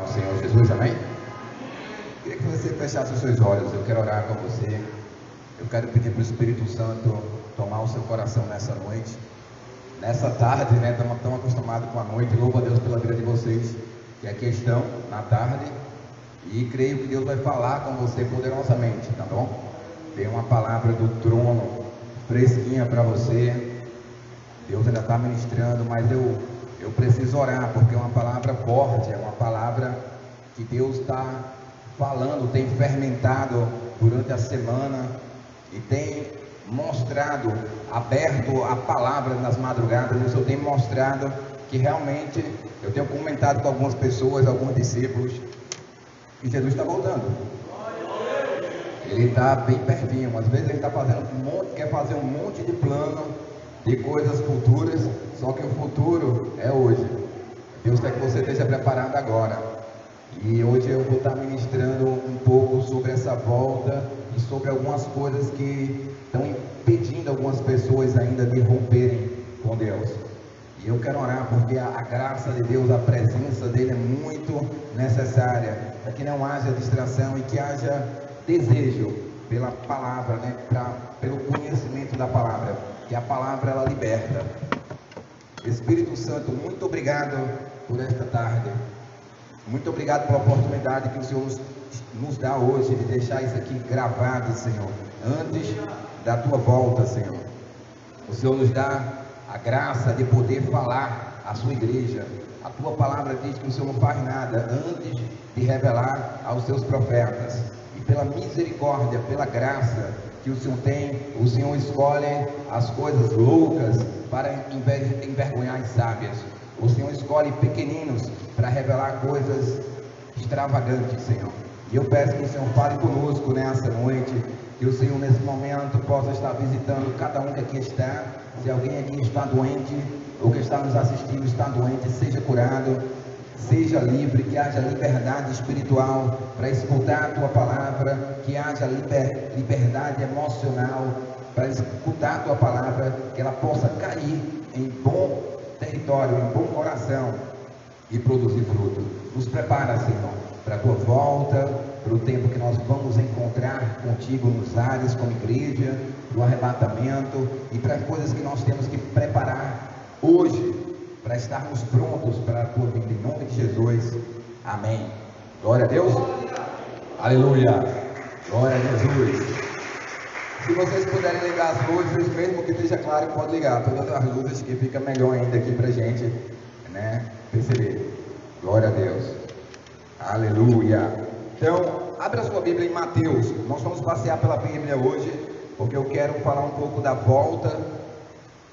do Senhor Jesus, amém? Queria que você fechasse os seus olhos, eu quero orar com você. Eu quero pedir para o Espírito Santo tomar o seu coração nessa noite, nessa tarde, né? Estamos tão acostumados com a noite. Louvo a Deus pela vida de vocês que aqui estão na tarde, e creio que Deus vai falar com você poderosamente, tá bom? Tem uma palavra do trono fresquinha para você. Deus ainda está ministrando, mas eu preciso orar, porque é uma palavra forte, é uma palavra que Deus está falando, tem fermentado durante a semana e tem mostrado, aberto a palavra nas madrugadas. Isso eu tenho mostrado que realmente, eu tenho comentado com algumas pessoas, alguns discípulos, que Jesus está voltando. Ele está bem pertinho. Às vezes ele está fazendo quer fazer um monte de plano de coisas futuras, só que o futuro é hoje. Deus quer que você esteja preparado agora. E hoje eu vou estar ministrando um pouco sobre essa volta e sobre algumas coisas que estão impedindo algumas pessoas ainda de romperem com Deus. E eu quero orar, porque a graça de Deus, a presença dele é muito necessária, para que não haja distração e que haja desejo pela palavra, né? Pelo conhecimento da palavra, que a palavra ela liberta. Espírito Santo, muito obrigado por esta tarde, muito obrigado pela oportunidade que o Senhor nos dá hoje de deixar isso aqui gravado, Senhor, antes da tua volta, Senhor. O Senhor nos dá a graça de poder falar à sua igreja. A tua palavra diz que o Senhor não faz nada antes de revelar aos seus profetas. E pela misericórdia, pela graça que o Senhor tem, o Senhor escolhe as coisas loucas para envergonhar as sábias. O Senhor escolhe pequeninos para revelar coisas extravagantes, Senhor. E eu peço que o Senhor fale conosco nessa noite, que o Senhor nesse momento possa estar visitando cada um que aqui está. Se alguém aqui está doente, ou que está nos assistindo está doente, seja curado, seja livre, que haja liberdade espiritual para escutar a tua palavra, que haja liberdade emocional para escutar a tua palavra, que ela possa cair em bom território, em bom coração e produzir fruto. Nos prepara, Senhor, para a tua volta, para o tempo que nós vamos encontrar contigo nos ares como igreja, para o arrebatamento e para as coisas que nós temos que preparar hoje, para estarmos prontos para a tua vinda, em nome de Jesus, amém. Glória a Deus, aleluia, glória a Jesus. Se vocês puderem ligar as luzes, mesmo que esteja claro, pode ligar todas as luzes, que fica melhor ainda aqui para a gente, né, perceber. Glória a Deus, aleluia. Então, abra a sua Bíblia em Mateus. Nós vamos passear pela Bíblia hoje, porque eu quero falar um pouco da volta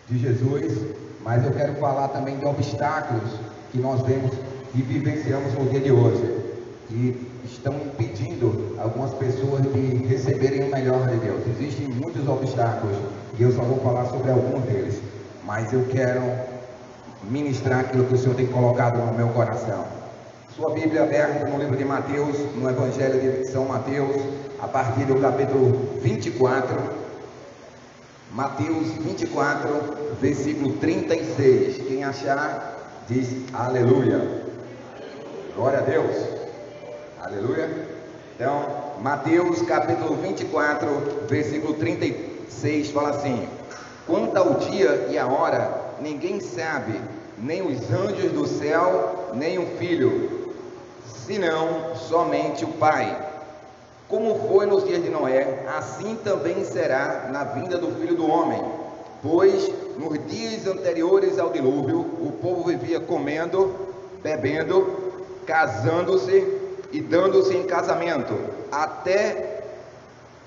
de Jesus, mas eu quero falar também de obstáculos que nós vemos e vivenciamos no dia de hoje, que estão impedindo algumas pessoas de receberem o melhor de Deus. Existem muitos obstáculos e eu só vou falar sobre alguns deles, mas eu quero ministrar aquilo que o Senhor tem colocado no meu coração. Sua Bíblia aberta no livro de Mateus, no Evangelho de São Mateus, a partir do capítulo 24, Mateus 24, versículo 36. Quem achar, diz aleluia. Glória a Deus. Aleluia. Então, Mateus capítulo 24, versículo 36, fala assim: quanto ao dia e a hora, ninguém sabe, nem os anjos do céu, nem o Filho, senão somente o Pai. Como foi nos dias de Noé, assim também será na vinda do Filho do Homem. Pois nos dias anteriores ao dilúvio, o povo vivia comendo, bebendo, casando-se e dando-se em casamento, até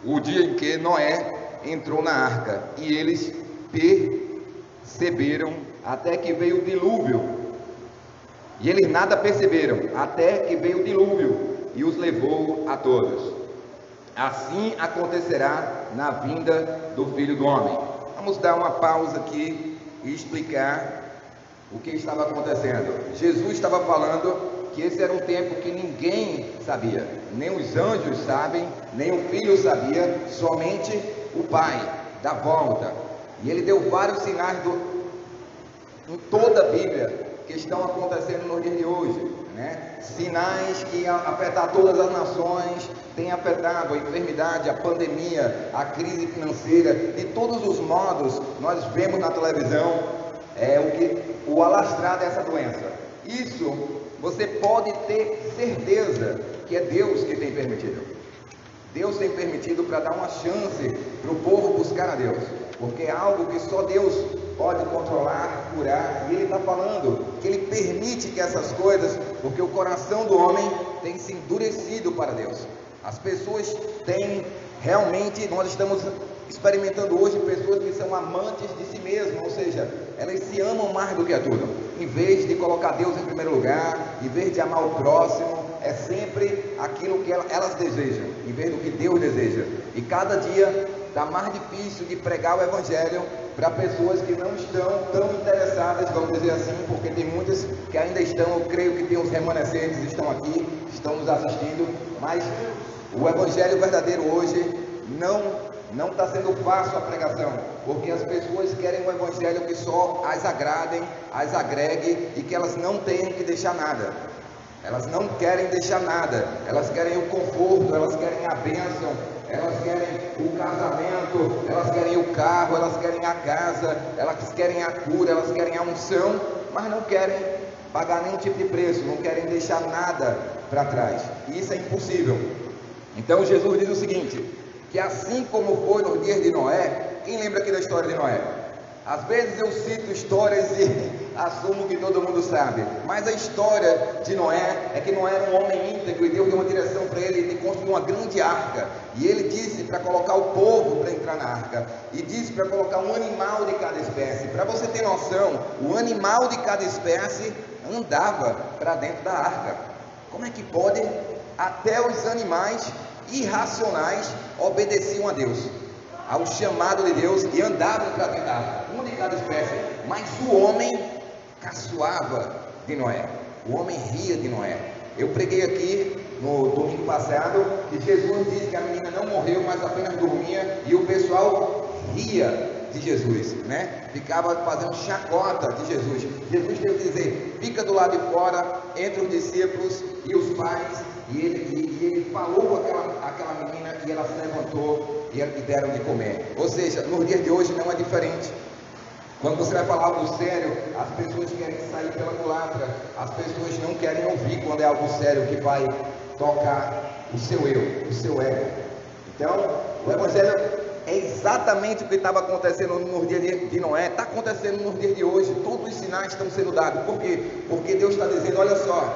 o dia em que Noé entrou na arca, e eles perceberam até que veio o dilúvio. E eles nada perceberam, até que veio o dilúvio e os levou a todos. Assim acontecerá na vinda do Filho do Homem. Vamos dar uma pausa aqui e explicar o que estava acontecendo. Jesus estava falando que esse era um tempo que ninguém sabia, nem os anjos sabem, nem o Filho sabia, somente o Pai, da volta. E ele deu vários sinais em toda a Bíblia que estão acontecendo no dia de hoje, né? Sinais que iam afetar todas as nações, tem afetado a enfermidade, a pandemia, a crise financeira, de todos os modos. Nós vemos na televisão o alastrar dessa doença. Isso você pode ter certeza que é Deus que tem permitido. Deus tem permitido para dar uma chance para o povo buscar a Deus, porque é algo que só Deus pode controlar, curar. E Ele está falando que Ele permite que essas coisas, porque o coração do homem tem se endurecido para Deus. As pessoas têm realmente, nós estamos experimentando hoje pessoas que são amantes de si mesmas, ou seja, elas se amam mais do que a tudo. Em vez de colocar Deus em primeiro lugar, em vez de amar o próximo, é sempre aquilo que elas desejam, em vez do que Deus deseja. E cada dia está mais difícil de pregar o Evangelho para pessoas que não estão tão interessadas, vamos dizer assim, porque tem muitas que ainda estão, eu creio que tem os remanescentes, estão aqui, estão nos assistindo, mas o Evangelho verdadeiro hoje não está sendo fácil a pregação, porque as pessoas querem um Evangelho que só as agradem, as agregue e que elas não tenham que deixar nada. Elas não querem deixar nada, elas querem o conforto, elas querem a bênção, elas querem o casamento, elas querem o carro, elas querem a casa, elas querem a cura, elas querem a unção, mas não querem pagar nenhum tipo de preço, não querem deixar nada para trás. E isso é impossível. Então Jesus diz o seguinte, que assim como foi nos dias de Noé, quem lembra aqui da história de Noé? Às vezes eu cito histórias e assumo que todo mundo sabe, mas a história de Noé é que Noé era um homem íntegro e Deus deu uma direção para ele de construir uma grande arca, e ele disse para colocar o povo para entrar na arca, e disse para colocar um animal de cada espécie. Para você ter noção, o animal de cada espécie andava para dentro da arca. Como é que pode? Até os animais irracionais obedeciam a Deus, ao chamado de Deus, e andavam para dentro da arca, um de cada espécie. Mas o homem caçoava de Noé, o homem ria de Noé. Eu preguei aqui no domingo passado que Jesus disse que a menina não morreu, mas apenas dormia, e o pessoal ria de Jesus, né? Ficava fazendo chacota de Jesus. Jesus teve que dizer, fica do lado de fora, entre os discípulos e os pais, e ele falou com aquela menina, e ela se levantou e deram de comer. Ou seja, nos dias de hoje não é diferente. Quando você vai falar algo sério, as pessoas querem sair pela culatra, as pessoas não querem ouvir quando é algo sério que vai tocar o seu eu, o seu ego. Então, o Evangelho é exatamente o que estava acontecendo nos dias de Noé, está acontecendo nos dias de hoje. Todos os sinais estão sendo dados. Por quê? Porque Deus está dizendo, olha só,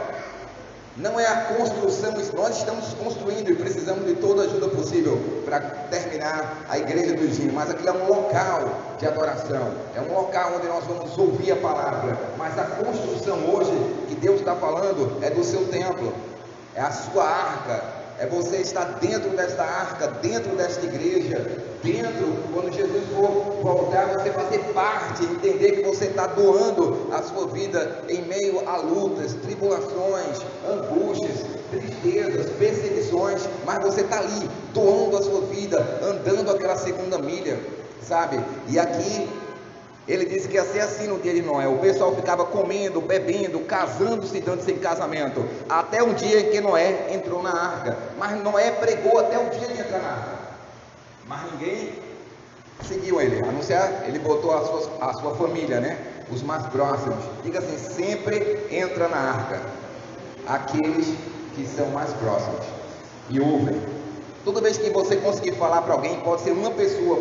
não é a construção, nós estamos construindo e precisamos de toda a ajuda possível para terminar a igreja do Gino, mas aquilo é um local de adoração, é um local onde nós vamos ouvir a palavra, mas a construção hoje que Deus está falando é do seu templo, é a sua arca, é você estar dentro desta arca, dentro desta igreja, dentro, quando Jesus for voltar, você fazer parte, entender que você está doando a sua vida em meio a lutas, tribulações, angústias, tristezas, perseguições, mas você está ali, doando a sua vida, andando aquela segunda milha, sabe? E aqui ele disse que ia ser assim no dia de Noé, o pessoal ficava comendo, bebendo, casando-se, dando-se em casamento, até um dia em que Noé entrou na arca. Mas Noé pregou até o dia de entrar na arca, mas ninguém seguiu ele, a não ser ele botou a sua família, né? Os mais próximos. Diga assim, sempre entra na arca aqueles que são mais próximos e ouvem. Toda vez que você conseguir falar para alguém, pode ser uma pessoa,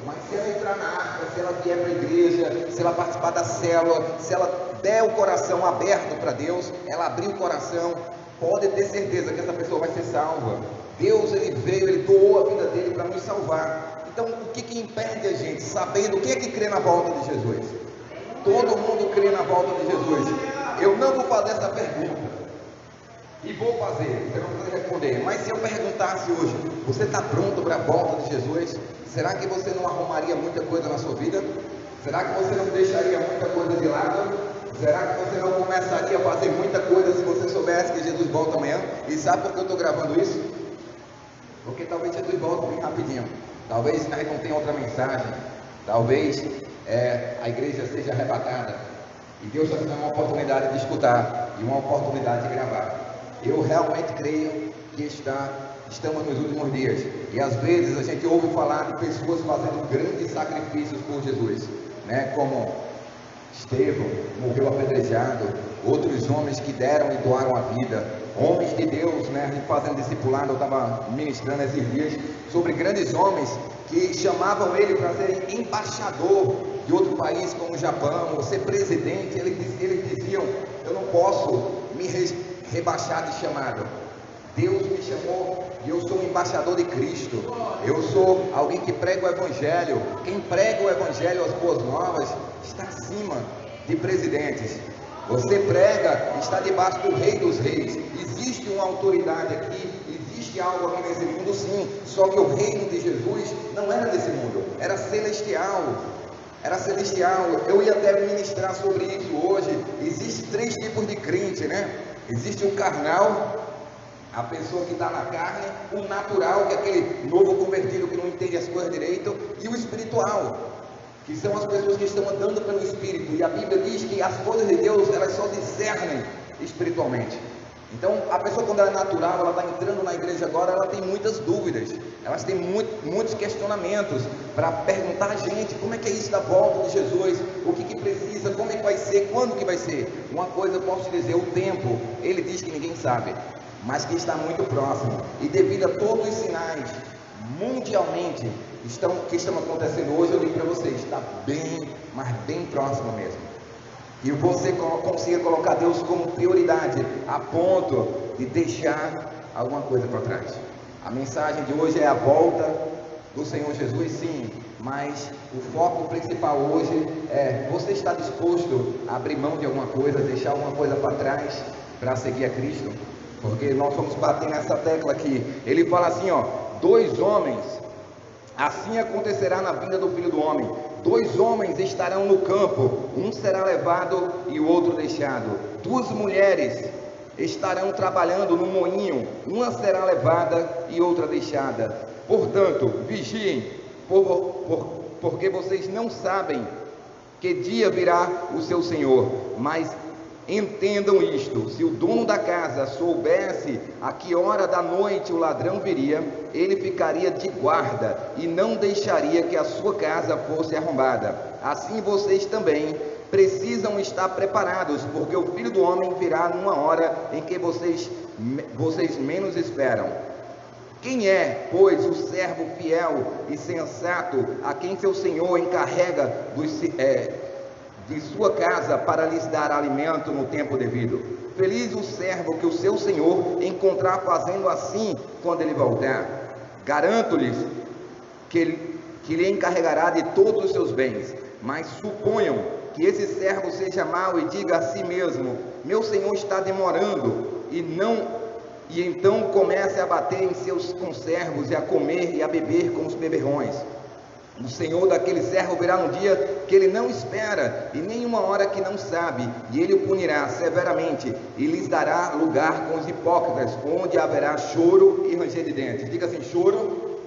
mas se ela entrar na arca, se ela vier para a igreja, se ela participar da célula, se ela der o coração aberto para Deus, ela abrir o coração, pode ter certeza que essa pessoa vai ser salva. Deus, ele veio, ele doou a vida dele para nos salvar. Então, o que impede a gente, sabendo o que é que crê na volta de Jesus? Todo mundo crê na volta de Jesus. Eu não vou fazer essa pergunta. E vou fazer, eu não vou responder. Mas se eu perguntasse hoje, você está pronto para a volta de Jesus? Será que você não arrumaria muita coisa na sua vida? Será que você não deixaria muita coisa de lado? Será que você não começaria a fazer muita coisa se você soubesse que Jesus volta amanhã? E sabe por que eu estou gravando isso? Porque talvez Jesus volte bem rapidinho. Talvez a gente não tenha outra mensagem. Talvez a igreja seja arrebatada. E Deus está me dando uma oportunidade de escutar e uma oportunidade de gravar. Eu realmente creio que estamos nos últimos dias. E às vezes a gente ouve falar de pessoas fazendo grandes sacrifícios por Jesus, né? Como Estevão, morreu apedrejado, outros homens que deram e doaram a vida, homens de Deus, né? A gente fazendo discipulado, eu estava ministrando esses dias sobre grandes homens que chamavam ele para ser embaixador de outro país como o Japão, ou ser presidente. Eles diziam: eu não posso me rebaixar de chamado. Deus me chamou e eu sou um embaixador de Cristo. Eu sou alguém que prega o Evangelho. Quem prega o Evangelho, as boas novas, está acima de presidentes. Você prega, está debaixo do Rei dos Reis. Existe uma autoridade aqui, existe algo aqui nesse mundo, sim. Só que o reino de Jesus não era desse mundo, era celestial. Era celestial. Eu ia até ministrar sobre isso hoje. Existem 3 tipos de crente, né? Existe o carnal, a pessoa que está na carne; o natural, que é aquele novo convertido que não entende as coisas direito; e o espiritual, que são as pessoas que estão andando pelo Espírito. E a Bíblia diz que as coisas de Deus, elas só discernem espiritualmente. Então, a pessoa, quando ela é natural, ela está entrando na igreja agora, ela tem muitas dúvidas, elas têm muitos questionamentos para perguntar a gente: como é que é isso da volta de Jesus? O que precisa? Como é que vai ser? Quando que vai ser? Uma coisa eu posso te dizer: o tempo, ele diz que ninguém sabe, mas que está muito próximo. E devido a todos os sinais mundialmente que estão acontecendo hoje, eu digo para vocês: está bem, mas bem próximo mesmo. E você consiga colocar Deus como prioridade, a ponto de deixar alguma coisa para trás. A mensagem de hoje é a volta do Senhor Jesus, sim, mas o foco principal hoje é: você está disposto a abrir mão de alguma coisa, deixar alguma coisa para trás para seguir a Cristo? Porque nós vamos bater nessa tecla aqui. Ele fala assim, ó: 2 homens, assim acontecerá na vinda do Filho do Homem. 2 homens estarão no campo, um será levado e o outro deixado. 2 mulheres estarão trabalhando no moinho, uma será levada e outra deixada. Portanto, vigiem, porque vocês não sabem que dia virá o seu Senhor. Mas entendam isto: se o dono da casa soubesse a que hora da noite o ladrão viria, ele ficaria de guarda e não deixaria que a sua casa fosse arrombada. Assim vocês também precisam estar preparados, porque o Filho do Homem virá numa hora em que vocês menos esperam. Quem é, pois, o servo fiel e sensato a quem seu Senhor encarrega de sua casa para lhes dar alimento no tempo devido? Feliz o servo que o seu Senhor encontrar fazendo assim quando ele voltar. Garanto-lhes que lhe encarregará de todos os seus bens. Mas suponham que esse servo seja mau e diga a si mesmo: meu Senhor está demorando, e então comece a bater em seus conservos e a comer e a beber com os beberrões. O Senhor daquele servo virá um dia que ele não espera, e nem uma hora que não sabe, e ele o punirá severamente, e lhes dará lugar com os hipócritas, onde haverá choro e ranger de dentes. Diga assim: choro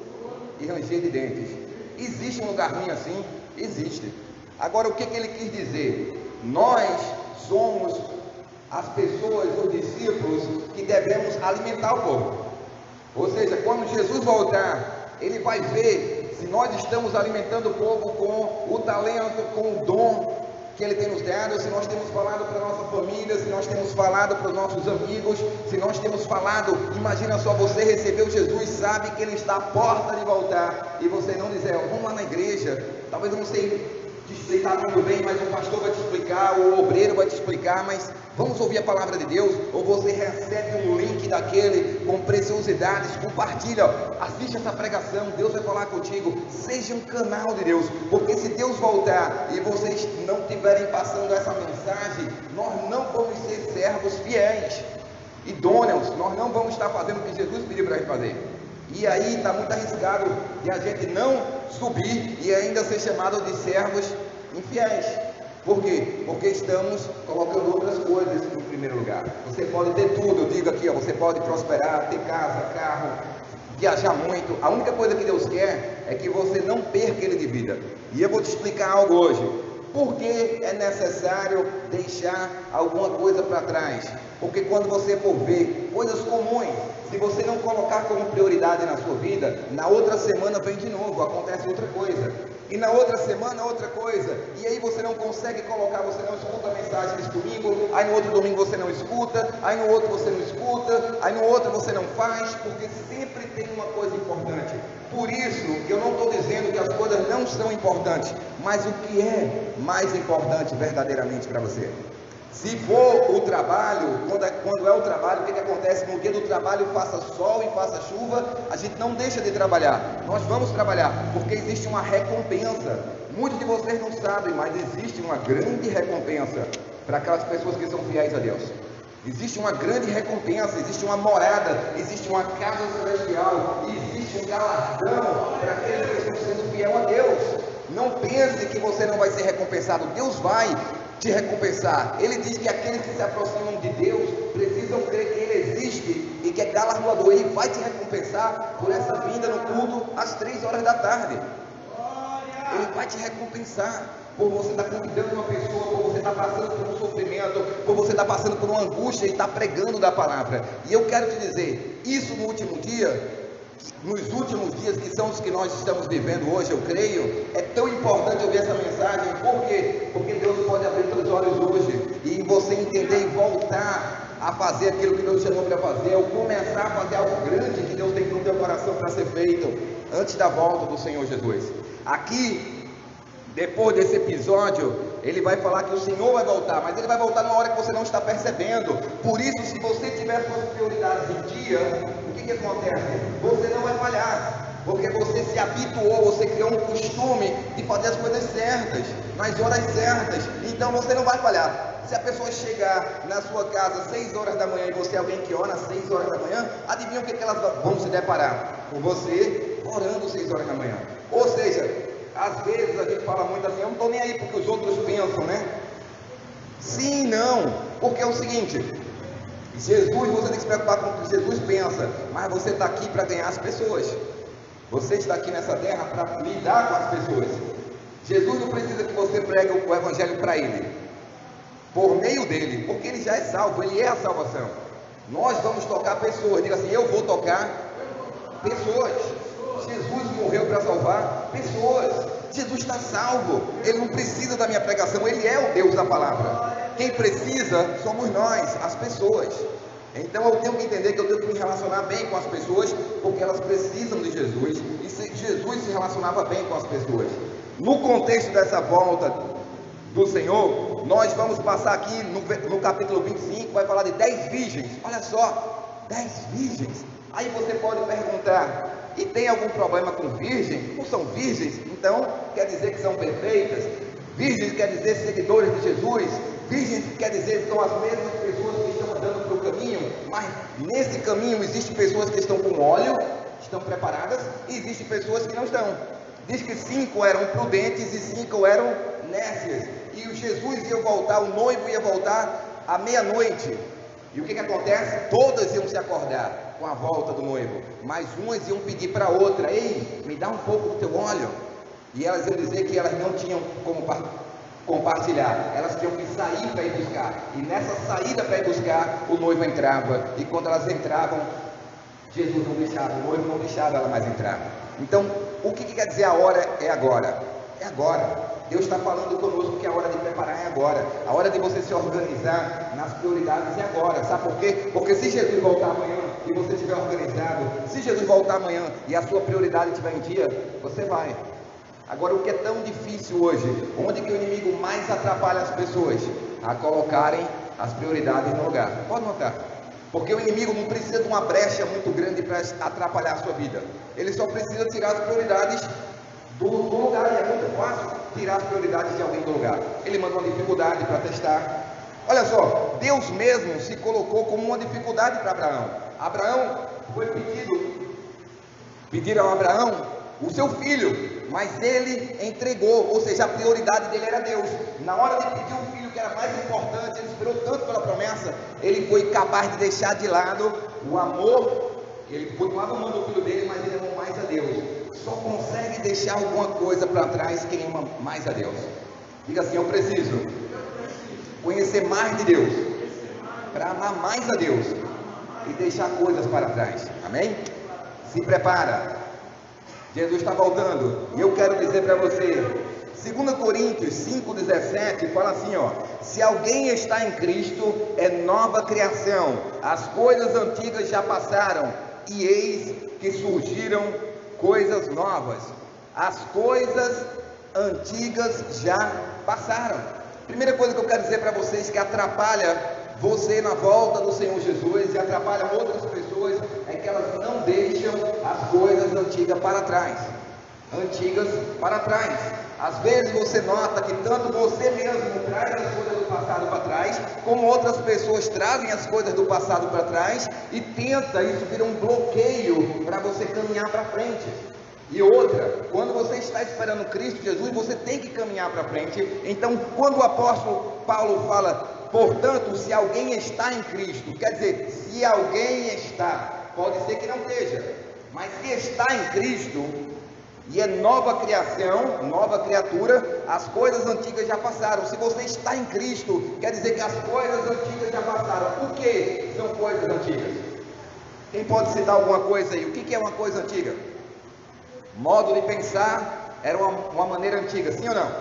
e ranger de dentes. Existe um lugar ruim assim? Existe. Agora, o que ele quis dizer? Nós somos as pessoas, os discípulos, que devemos alimentar o povo. Ou seja, quando Jesus voltar, ele vai ver se nós estamos alimentando o povo com o talento, com o dom que ele tem nos dado, se nós temos falado para a nossa família, se nós temos falado para os nossos amigos, se nós temos falado. Imagina só, você recebeu Jesus, sabe que ele está à porta de voltar, e você não dizer: vamos lá na igreja, talvez eu não sei te está muito bem, mas o pastor vai te explicar, o obreiro vai te explicar, mas vamos ouvir a palavra de Deus. Ou você recebe um link daquele com preciosidades, compartilha, assiste essa pregação, Deus vai falar contigo. Seja um canal de Deus, porque se Deus voltar e vocês não estiverem passando essa mensagem, nós não vamos ser servos fiéis, idôneos, nós não vamos estar fazendo o que Jesus pediu para a gente fazer. E aí está muito arriscado de a gente não subir e ainda ser chamado de servos infiéis. Por quê? Porque estamos colocando outras coisas em primeiro lugar. Você pode ter tudo, eu digo aqui, ó, você pode prosperar, ter casa, carro, viajar muito. A única coisa que Deus quer é que você não perca ele de vida. E eu vou te explicar algo hoje. Por que é necessário deixar alguma coisa para trás? Porque quando você for ver coisas comuns, se você não colocar como prioridade na sua vida, na outra semana vem de novo, acontece outra coisa. E na outra semana outra coisa. E aí você não consegue colocar, você não escuta a mensagem desse domingo, aí no outro domingo você não escuta, aí no outro você não escuta, aí no outro você não faz, porque sempre tem uma coisa importante. Por isso, eu não estou dizendo que as coisas não são importantes, mas o que é mais importante verdadeiramente para você? Se for o trabalho, quando é o trabalho, o que acontece? No dia do trabalho, faça sol e faça chuva, a gente não deixa de trabalhar. Nós vamos trabalhar, porque existe uma recompensa. Muitos de vocês não sabem, mas existe uma grande recompensa para aquelas pessoas que são fiéis a Deus. Existe uma grande recompensa, existe uma morada, existe uma casa celestial, existe um galardão para aqueles que estão sendo fiel a Deus. Não pense que você não vai ser recompensado, Deus vai te recompensar. Ele diz que aqueles que se aproximam de Deus precisam crer que Ele existe e que é galardoador. Ele vai te recompensar por essa vinda no culto às 3 horas da tarde. Ele vai te recompensar por você estar convidando uma pessoa, por você estar passando por um sofrimento, por você estar passando por uma angústia e estar pregando da palavra. E eu quero te dizer, isso no último dia, nos últimos dias que são os que nós estamos vivendo hoje, eu creio, é tão importante ouvir essa mensagem. Por quê? Porque Deus pode abrir teus olhos hoje e você entender e voltar a fazer aquilo que Deus chamou para fazer, ou começar a fazer algo grande que Deus tem no teu coração para ser feito antes da volta do Senhor Jesus. Aqui, depois desse episódio, ele vai falar que o Senhor vai voltar, mas ele vai voltar numa hora que você não está percebendo. Por isso, se você tiver suas prioridades em dia, o que acontece? Você não vai falhar, porque você se habituou, você criou um costume de fazer as coisas certas, nas horas certas, então você não vai falhar. Se a pessoa chegar na sua casa às 6 horas da manhã e você é alguém que ora às 6 horas da manhã, adivinha o que elas vão se deparar? Com você orando às 6 horas da manhã. Ou seja, às vezes a gente fala muito assim, eu não estou nem aí porque os outros pensam, né? Sim, não, porque é o seguinte, Jesus, você tem que se preocupar com o que Jesus pensa, mas você está aqui para ganhar as pessoas. Você está aqui nessa terra para lidar com as pessoas. Jesus não precisa que você pregue o evangelho para ele, por meio dele, porque ele já é salvo, ele é a salvação. Nós vamos tocar pessoas. Diga assim, eu vou tocar pessoas. Jesus morreu para salvar pessoas. Jesus está salvo, ele não precisa da minha pregação, ele é o Deus da palavra. Quem precisa somos nós, as pessoas. Então eu tenho que entender que eu tenho que me relacionar bem com as pessoas, porque elas precisam de Jesus, e Jesus se relacionava bem com as pessoas. No contexto dessa volta do Senhor, nós vamos passar aqui no capítulo 25, vai falar de 10 virgens. Olha só, 10 virgens. Aí você pode perguntar, e tem algum problema com virgem? Não são virgens? Então quer dizer que são perfeitas? Virgens quer dizer seguidores de Jesus? Virgens quer dizer que são as mesmas pessoas que estão andando pelo caminho, mas nesse caminho existem pessoas que estão com óleo, estão preparadas, e existem pessoas que não estão. Diz que 5 eram prudentes e 5 eram nécias. E o Jesus ia voltar, o noivo ia voltar à meia-noite. E o que acontece? Todas iam se acordar com a volta do noivo, mas umas iam pedir para outra, ei, me dá um pouco do teu óleo. E elas iam dizer que elas não tinham como compartilhar, elas tinham que sair para ir buscar. E nessa saída para ir buscar, o noivo entrava. E quando elas entravam, Jesus não deixava, o noivo não deixava ela mais entrar. Então, o que quer dizer a hora é agora? É agora. Deus está falando conosco que a hora de preparar é agora. A hora de você se organizar nas prioridades é agora. Sabe por quê? Porque se Jesus voltar amanhã e você estiver organizado, se Jesus voltar amanhã e a sua prioridade estiver em dia, você vai. Agora, o que é tão difícil hoje, onde que o inimigo mais atrapalha as pessoas? A colocarem as prioridades no lugar. Pode notar. Porque o inimigo não precisa de uma brecha muito grande para atrapalhar a sua vida. Ele só precisa tirar as prioridades do lugar. E é muito fácil tirar as prioridades de alguém do lugar. Ele manda uma dificuldade para testar. Olha só, Deus mesmo se colocou como uma dificuldade para Abraão. Abraão foi pediram a Abraão o seu filho, mas ele entregou, ou seja, a prioridade dele era Deus. Na hora de pedir um filho que era mais importante, ele esperou tanto pela promessa, ele foi capaz de deixar de lado o amor. Ele continuava amando o filho dele, mas ele amou mais a Deus. Só consegue deixar alguma coisa para trás quem ama mais a Deus. Diga assim: eu preciso conhecer mais de Deus, para amar mais a Deus e deixar coisas para trás. Amém? Se prepara, Jesus está voltando. E eu quero dizer para você, 2 Coríntios 5,17 fala assim, ó: se alguém está em Cristo, é nova criação, as coisas antigas já passaram, e eis que surgiram coisas novas. As coisas antigas já passaram. Primeira coisa que eu quero dizer para vocês que atrapalha você na volta do Senhor Jesus e atrapalha outras pessoas é que elas não deixam as coisas antigas para trás. Antigas para trás. Às vezes você nota que tanto você mesmo traz as coisas do passado para trás, como outras pessoas trazem as coisas do passado para trás, e tenta, isso vira um bloqueio para você caminhar para frente. E outra, quando você está esperando Cristo Jesus, você tem que caminhar para frente. Então, quando o apóstolo Paulo fala, portanto, se alguém está em Cristo, quer dizer, se alguém está, pode ser que não esteja, mas se está em Cristo e é nova criação, nova criatura, as coisas antigas já passaram. Se você está em Cristo, quer dizer que as coisas antigas já passaram. O que são coisas antigas? Quem pode citar alguma coisa aí? O que é uma coisa antiga? Modo de pensar era uma maneira antiga, sim ou não?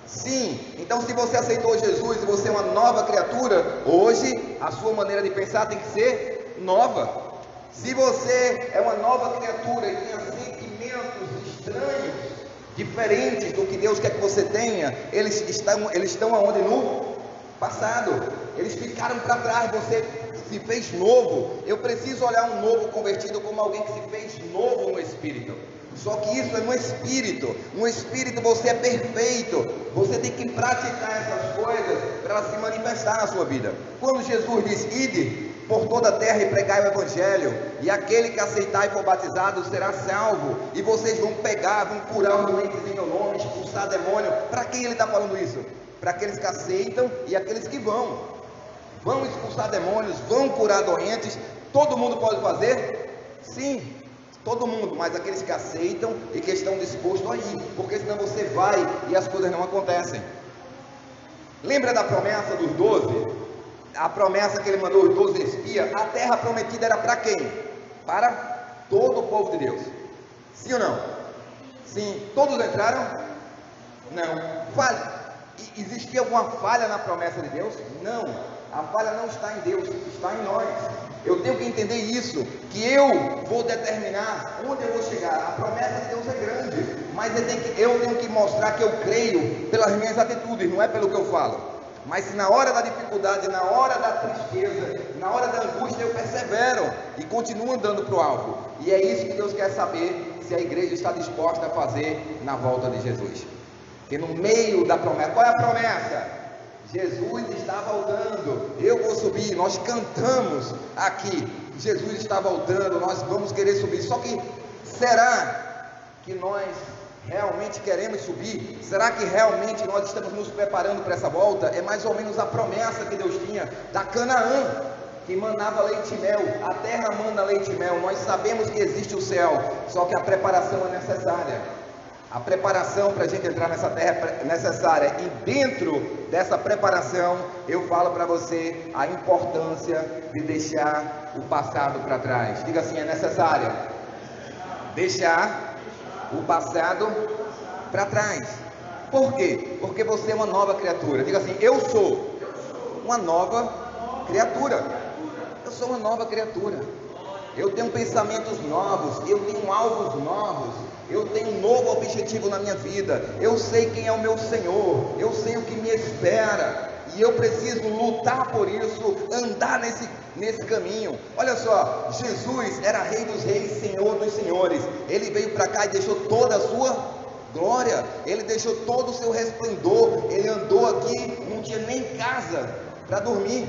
Sim. Então, se você aceitou Jesus e você é uma nova criatura, hoje a sua maneira de pensar tem que ser nova. Se você é uma nova criatura e tem sentimentos estranhos, diferentes do que Deus quer que você tenha, eles estão aonde? No passado. Eles ficaram para trás, você se fez novo. Eu preciso olhar um novo convertido como alguém que se fez novo no Espírito. Só que isso é no Espírito. No Espírito você é perfeito. Você tem que praticar essas coisas para elas se manifestar na sua vida. Quando Jesus diz: ide por toda a terra e pregai o Evangelho, e aquele que aceitar e for batizado será salvo, e vocês vão pegar, vão curar os doentes em meu nome, expulsar demônio. Para quem ele está falando isso? Para aqueles que aceitam e aqueles que vão expulsar demônios, vão curar doentes. Todo mundo pode fazer? Sim, todo mundo, mas aqueles que aceitam e que estão dispostos a ir, porque senão você vai e as coisas não acontecem. Lembra da promessa dos 12? A promessa que ele mandou os 12 espias? A terra prometida era para quem? Para todo o povo de Deus. Sim ou não? Sim. Todos entraram? Não. Existia alguma falha na promessa de Deus? Não. A falha não está em Deus, está em nós. Eu tenho que entender isso, que eu vou determinar onde eu vou chegar. A promessa de Deus é grande, mas eu tenho que mostrar que eu creio pelas minhas atitudes, não é pelo que eu falo. Mas se na hora da dificuldade, na hora da tristeza, na hora da angústia, eu persevero e continuo andando para o alvo. E é isso que Deus quer saber, se a igreja está disposta a fazer na volta de Jesus. Porque no meio da promessa, qual é a promessa? Jesus está voltando, eu vou subir. Nós cantamos aqui, Jesus está voltando, nós vamos querer subir. Só que, será que nós realmente queremos subir? Será que realmente nós estamos nos preparando para essa volta? É mais ou menos a promessa que Deus tinha da Canaã, que mandava leite e mel. A terra manda leite e mel. Nós sabemos que existe o céu, só que a preparação é necessária. A preparação para a gente entrar nessa terra é necessária. E dentro dessa preparação, eu falo para você a importância de deixar o passado para trás. Diga assim: é necessário deixar o passado para trás. Por quê? Porque você é uma nova criatura. Diga assim: eu sou uma nova criatura. Eu sou uma nova criatura. Eu tenho pensamentos novos, eu tenho alvos novos, eu tenho um novo objetivo na minha vida. Eu sei quem é o meu Senhor, eu sei o que me espera, e eu preciso lutar por isso, andar nesse caminho. Olha só, Jesus era Rei dos Reis, Senhor dos Senhores. Ele veio para cá e deixou toda a sua glória, ele deixou todo o seu resplendor. Ele andou aqui, não tinha nem casa para dormir,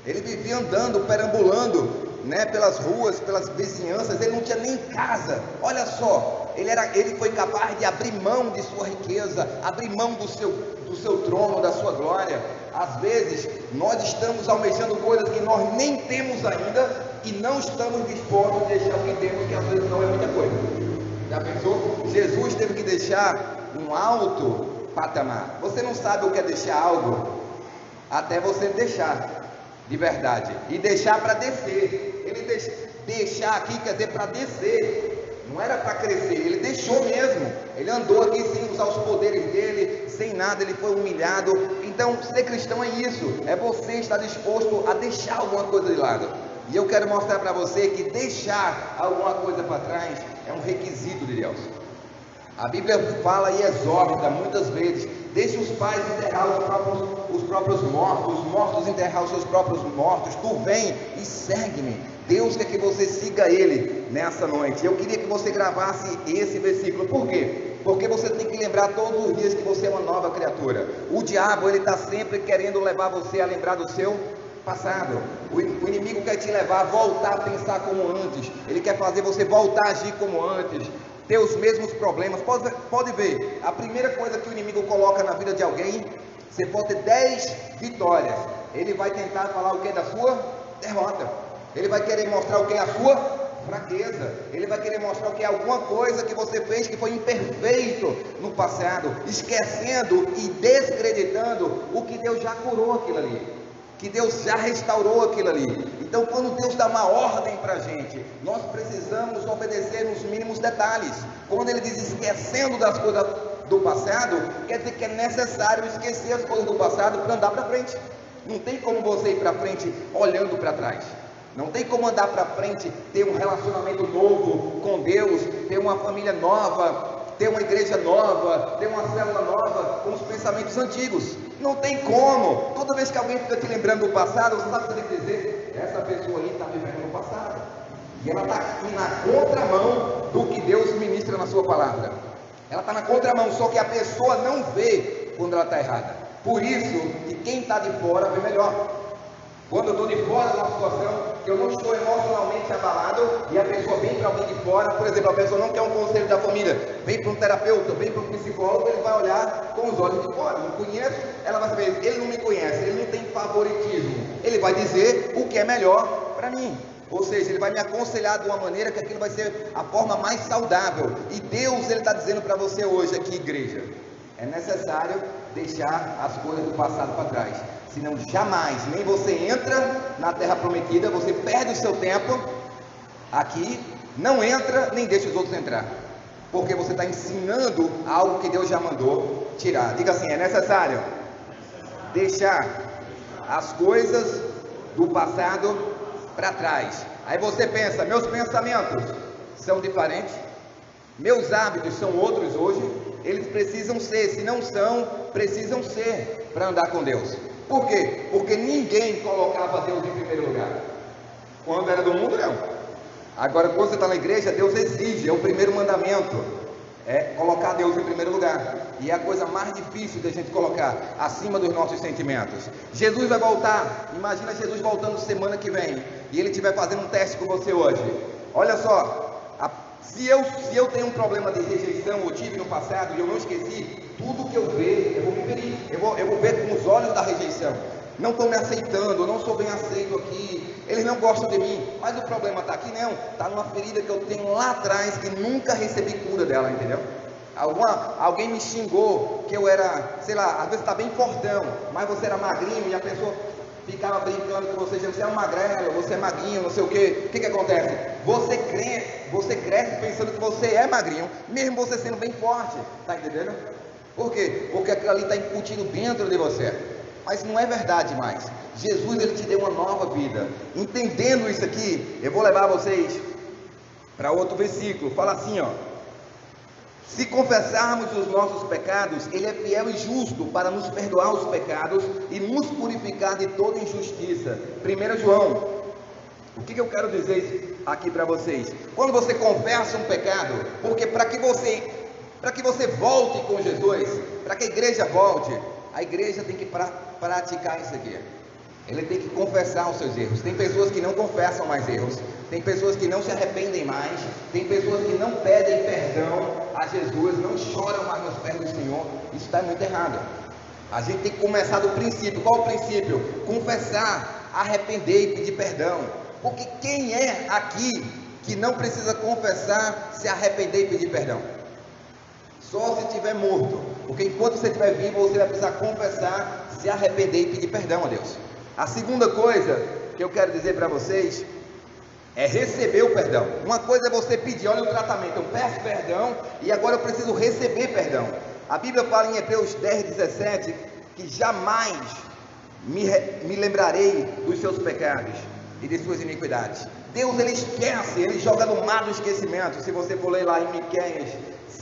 ele vivia andando, perambulando, pelas ruas, pelas vizinhanças. Ele não tinha nem casa. Olha só, ele foi capaz de abrir mão de sua riqueza, abrir mão do seu trono, da sua glória. Às vezes nós estamos almejando coisas que nós nem temos ainda e não estamos dispostos a deixar o que temos, que às vezes não é muita coisa. Já pensou? Jesus teve que deixar um alto patamar. Você não sabe o que é deixar algo até você deixar de verdade. E deixar para descer. Ele deixar aqui quer dizer para descer. Não era para crescer, ele deixou mesmo. Ele andou aqui sem usar os poderes dele, sem nada, ele foi humilhado. Então, ser cristão é isso, é você estar disposto a deixar alguma coisa de lado. E eu quero mostrar para você que deixar alguma coisa para trás é um requisito de Deus. A Bíblia fala e exorta muitas vezes: deixe os pais enterrar os próprios mortos, os mortos enterrar os seus próprios mortos, tu vem e segue-me. Deus quer que você siga Ele nessa noite. Eu queria que você gravasse esse versículo. Por quê? Porque você tem que lembrar todos os dias que você é uma nova criatura. O diabo, ele está sempre querendo levar você a lembrar do seu passado. O inimigo quer te levar a voltar a pensar como antes. Ele quer fazer você voltar a agir como antes, ter os mesmos problemas. Pode ver, a primeira coisa que o inimigo coloca na vida de alguém, você pode ter 10 vitórias, ele vai tentar falar o que é da sua derrota. Ele vai querer mostrar o que é a sua fraqueza. Ele vai querer mostrar o que é alguma coisa que você fez que foi imperfeito no passado, esquecendo e descreditando o que Deus já curou aquilo ali, que Deus já restaurou aquilo ali. Então, quando Deus dá uma ordem para a gente, nós precisamos obedecer nos mínimos detalhes. Quando Ele diz esquecendo das coisas do passado, quer dizer que é necessário esquecer as coisas do passado para andar para frente. Não tem como você ir para frente olhando para trás. Não tem como andar para frente, ter um relacionamento novo com Deus, ter uma família nova, ter uma igreja nova, ter uma célula nova com os pensamentos antigos. Não tem como. Toda vez que alguém fica te lembrando do passado, você sabe o que você tem que dizer? Essa pessoa ali está vivendo no passado, e ela está aqui na contramão do que Deus ministra na sua palavra. Ela está na contramão, só que a pessoa não vê quando ela está errada. Por isso que quem está de fora vê melhor. Quando eu estou de fora de uma situação que eu não estou emocionalmente abalado, e a pessoa vem para alguém de fora, por exemplo, a pessoa não quer um conselho da família, vem para um terapeuta, vem para um psicólogo, ele vai olhar com os olhos de fora. Não conhece, ela vai saber, ele não me conhece, ele não tem favoritismo, ele vai dizer o que é melhor para mim. Ou seja, ele vai me aconselhar de uma maneira que aquilo vai ser a forma mais saudável. E Deus, Ele está dizendo para você hoje aqui, igreja, é necessário deixar as coisas do passado para trás. Senão jamais, nem você entra na terra prometida, você perde o seu tempo aqui, não entra, nem deixa os outros entrar. Porque você está ensinando algo que Deus já mandou tirar. Diga assim, é necessário deixar as coisas do passado para trás. Aí você pensa, meus pensamentos são diferentes, meus hábitos são outros hoje, eles precisam ser, se não são, precisam ser para andar com Deus. Por quê? Porque ninguém colocava Deus em primeiro lugar. Quando era do mundo, não. Agora, quando você está na igreja, Deus exige, é o primeiro mandamento, é colocar Deus em primeiro lugar. E é a coisa mais difícil da gente colocar, acima dos nossos sentimentos. Jesus vai voltar, imagina Jesus voltando semana que vem, e Ele estiver fazendo um teste com você hoje. Olha só, se eu tenho um problema de rejeição, eu tive no passado, e eu não esqueci, tudo que eu ver, eu vou me ferir, eu vou ver com os olhos da rejeição. Não estão me aceitando, eu não sou bem aceito aqui, eles não gostam de mim, mas o problema está aqui não, está numa ferida que eu tenho lá atrás, que nunca recebi cura dela, entendeu? Alguém me xingou, que eu era, sei lá, às vezes está bem fortão, mas você era magrinho, e a pessoa ficava brincando com você, dizendo, você é um magrelo, você é magrinho, não sei o que. O que acontece? Você cresce pensando que você é magrinho, mesmo você sendo bem forte, tá entendendo? Por quê? Porque aquilo ali está incutido dentro de você, mas não é verdade mais. Jesus, Ele te deu uma nova vida. Entendendo isso aqui, eu vou levar vocês para outro versículo, fala assim, ó: se confessarmos os nossos pecados, Ele é fiel e justo para nos perdoar os pecados e nos purificar de toda injustiça. 1 João, o que eu quero dizer aqui para vocês? Quando você confessa um pecado, porque para que você volte com Jesus, para que a igreja volte, a igreja tem que praticar isso aqui. Ele tem que confessar os seus erros. Tem pessoas que não confessam mais erros, tem pessoas que não se arrependem mais, tem pessoas que não pedem perdão a Jesus, não choram mais nos pés do Senhor. Isso está muito errado. A gente tem que começar do princípio. Qual o princípio? Confessar, arrepender e pedir perdão. Porque quem é aqui que não precisa confessar, se arrepender e pedir perdão? Só se estiver morto. Porque enquanto você estiver vivo, você vai precisar confessar, se arrepender e pedir perdão a Deus. A segunda coisa que eu quero dizer para vocês é receber o perdão. Uma coisa é você pedir, olha o tratamento, eu peço perdão e agora eu preciso receber perdão. A Bíblia fala em Hebreus 10:17 que jamais me lembrarei dos seus pecados e de suas iniquidades. Deus, ele esquece, ele joga no mar do esquecimento. Se você for ler lá em Miqueias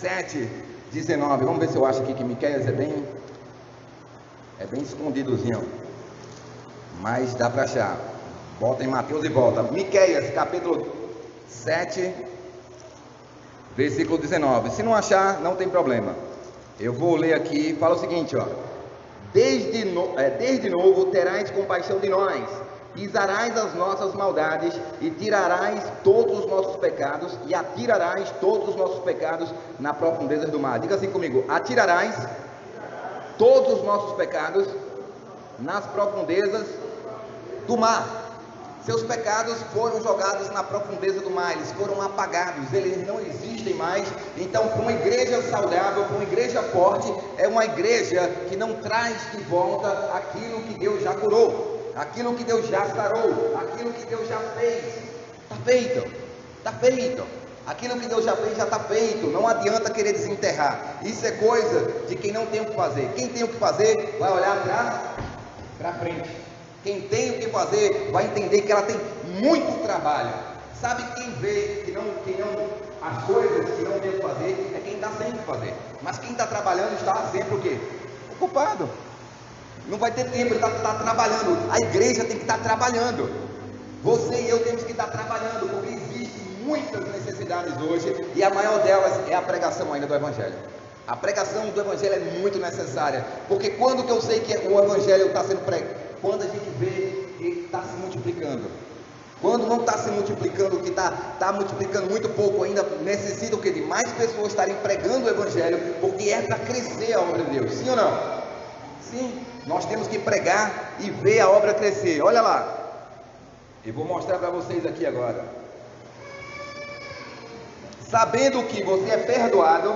7:19, vamos ver se eu acho aqui que Miqueias é bem escondidozinho, mas dá para achar. Bota em Mateus e volta. Miqueias capítulo 7 versículo 19. Se não achar, não tem problema. Eu vou ler aqui, fala o seguinte, ó. Desde novo terás compaixão de nós, pisarás as nossas maldades e tirarás todos os nossos pecados e atirarás todos os nossos pecados na profundeza do mar. Diga assim comigo: atirarás todos os nossos pecados nas profundezas do mar. Seus pecados foram jogados na profundeza do mar, eles foram apagados, eles não existem mais. Então, para uma igreja saudável, para uma igreja forte, é uma igreja que não traz de volta aquilo que Deus já curou, aquilo que Deus já sarou, aquilo que Deus já fez. Está feito, está feito. Aquilo que Deus já fez, já está feito. Não adianta querer desenterrar. Isso é coisa de quem não tem o que fazer. Quem tem o que fazer, vai olhar para frente. Quem tem o que fazer, vai entender que ela tem muito trabalho. Sabe quem vê que não as coisas que não tem o que fazer, é quem está sem o que fazer. Mas quem está trabalhando está sempre o quê? Ocupado. Não vai ter tempo, ele está trabalhando. A igreja tem que estar trabalhando. Você e eu temos que estar trabalhando, porque existem muitas necessidades hoje, e a maior delas é a pregação ainda do Evangelho. A pregação do Evangelho é muito necessária, porque quando que eu sei que o Evangelho está sendo pregado? Quando a gente vê que está se multiplicando. Quando não está se multiplicando, que está multiplicando muito pouco ainda, necessita o que? De mais pessoas estarem pregando o Evangelho, porque é para crescer a obra de Deus, sim ou não? Sim, nós temos que pregar e ver a obra crescer. Olha lá, eu vou mostrar para vocês aqui agora. Sabendo que você é perdoado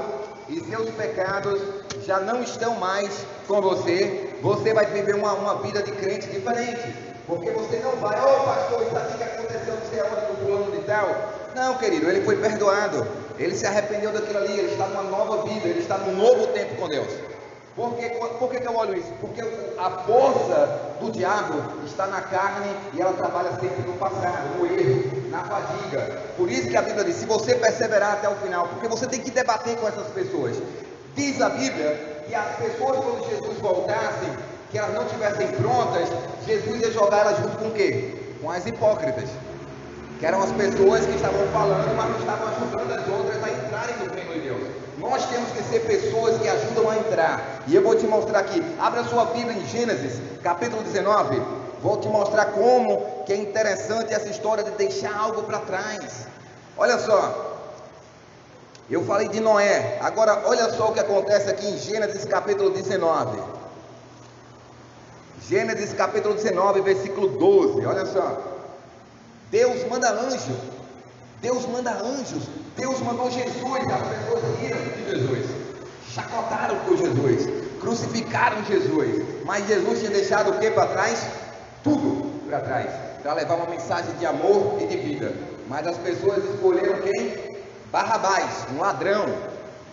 e seus pecados já não estão mais com você, você vai viver uma vida de crente diferente, porque você não vai, pastor, isso aqui que aconteceu, não sei aonde, com o fulano de tal. Não, querido, ele foi perdoado, ele se arrependeu daquilo ali, ele está numa nova vida, ele está num novo tempo com Deus. Por que eu olho isso? Porque a força do diabo está na carne e ela trabalha sempre no passado, no erro, na fadiga. Por isso que a Bíblia diz, se você perseverar até o final, porque você tem que debater com essas pessoas. Diz a Bíblia que as pessoas, quando Jesus voltasse, que elas não estivessem prontas, Jesus ia jogar elas junto com o quê? Com as hipócritas, que eram as pessoas que estavam falando, mas não estavam ajudando as outras a entrarem no reino de Deus. Nós temos que ser pessoas que ajudam a entrar, e eu vou te mostrar aqui. Abra sua Bíblia em Gênesis, capítulo 19, vou te mostrar como que é interessante essa história de deixar algo para trás. Olha só, eu falei de Noé, agora olha só o que acontece aqui em Gênesis capítulo 19. Gênesis capítulo 19, versículo 12, olha só. Deus manda anjo, Deus manda anjos, Deus mandou Jesus, as pessoas riram de Jesus, chacotaram por Jesus, crucificaram Jesus, mas Jesus tinha deixado o que para trás? Tudo para trás, para levar uma mensagem de amor e de vida. Mas as pessoas escolheram quem? Barrabás, um ladrão,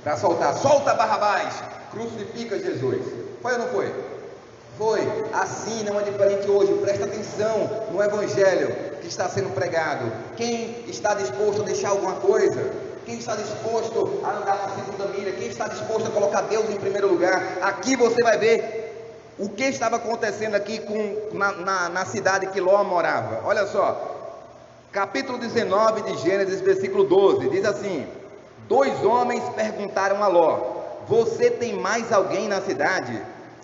para soltar. Solta Barrabás, crucifica Jesus. Foi ou não foi? Foi. Assim não é diferente hoje. Presta atenção no Evangelho que está sendo pregado. Quem está disposto a deixar alguma coisa? Quem está disposto a andar na segunda milha? Quem está disposto a colocar Deus em primeiro lugar? Aqui você vai ver o que estava acontecendo aqui na cidade que Ló morava. Olha só. Capítulo 19 de Gênesis, versículo 12, diz assim: 2 homens perguntaram a Ló: você tem mais alguém na cidade?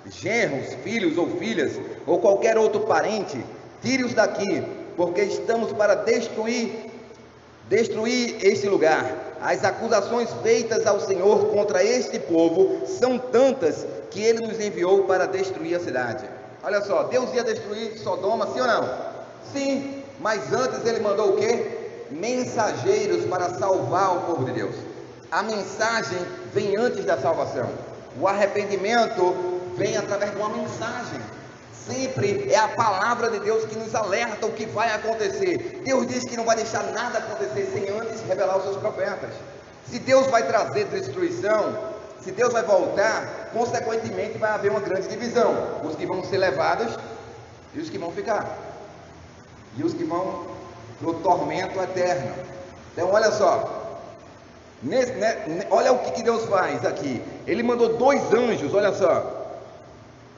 Genros, filhos ou filhas, ou qualquer outro parente? Tire-os daqui, porque estamos para destruir este lugar. As acusações feitas ao Senhor contra este povo são tantas que Ele nos enviou para destruir a cidade. Olha só, Deus ia destruir Sodoma, sim ou não? Sim. Mas antes ele mandou o quê? Mensageiros para salvar o povo de Deus. a mensagem vem antes da salvação. O arrependimento vem através de uma mensagem. Sempre é a palavra de Deus que nos alerta o que vai acontecer. Deus diz que não vai deixar nada acontecer sem antes revelar os seus profetas. Se Deus vai trazer destruição, se Deus vai voltar, consequentemente vai haver uma grande divisão. Os que vão ser levados e os que vão ficar. E os que vão para o tormento eterno. Então olha só, olha o que Deus faz aqui. Ele mandou 2 anjos, olha só.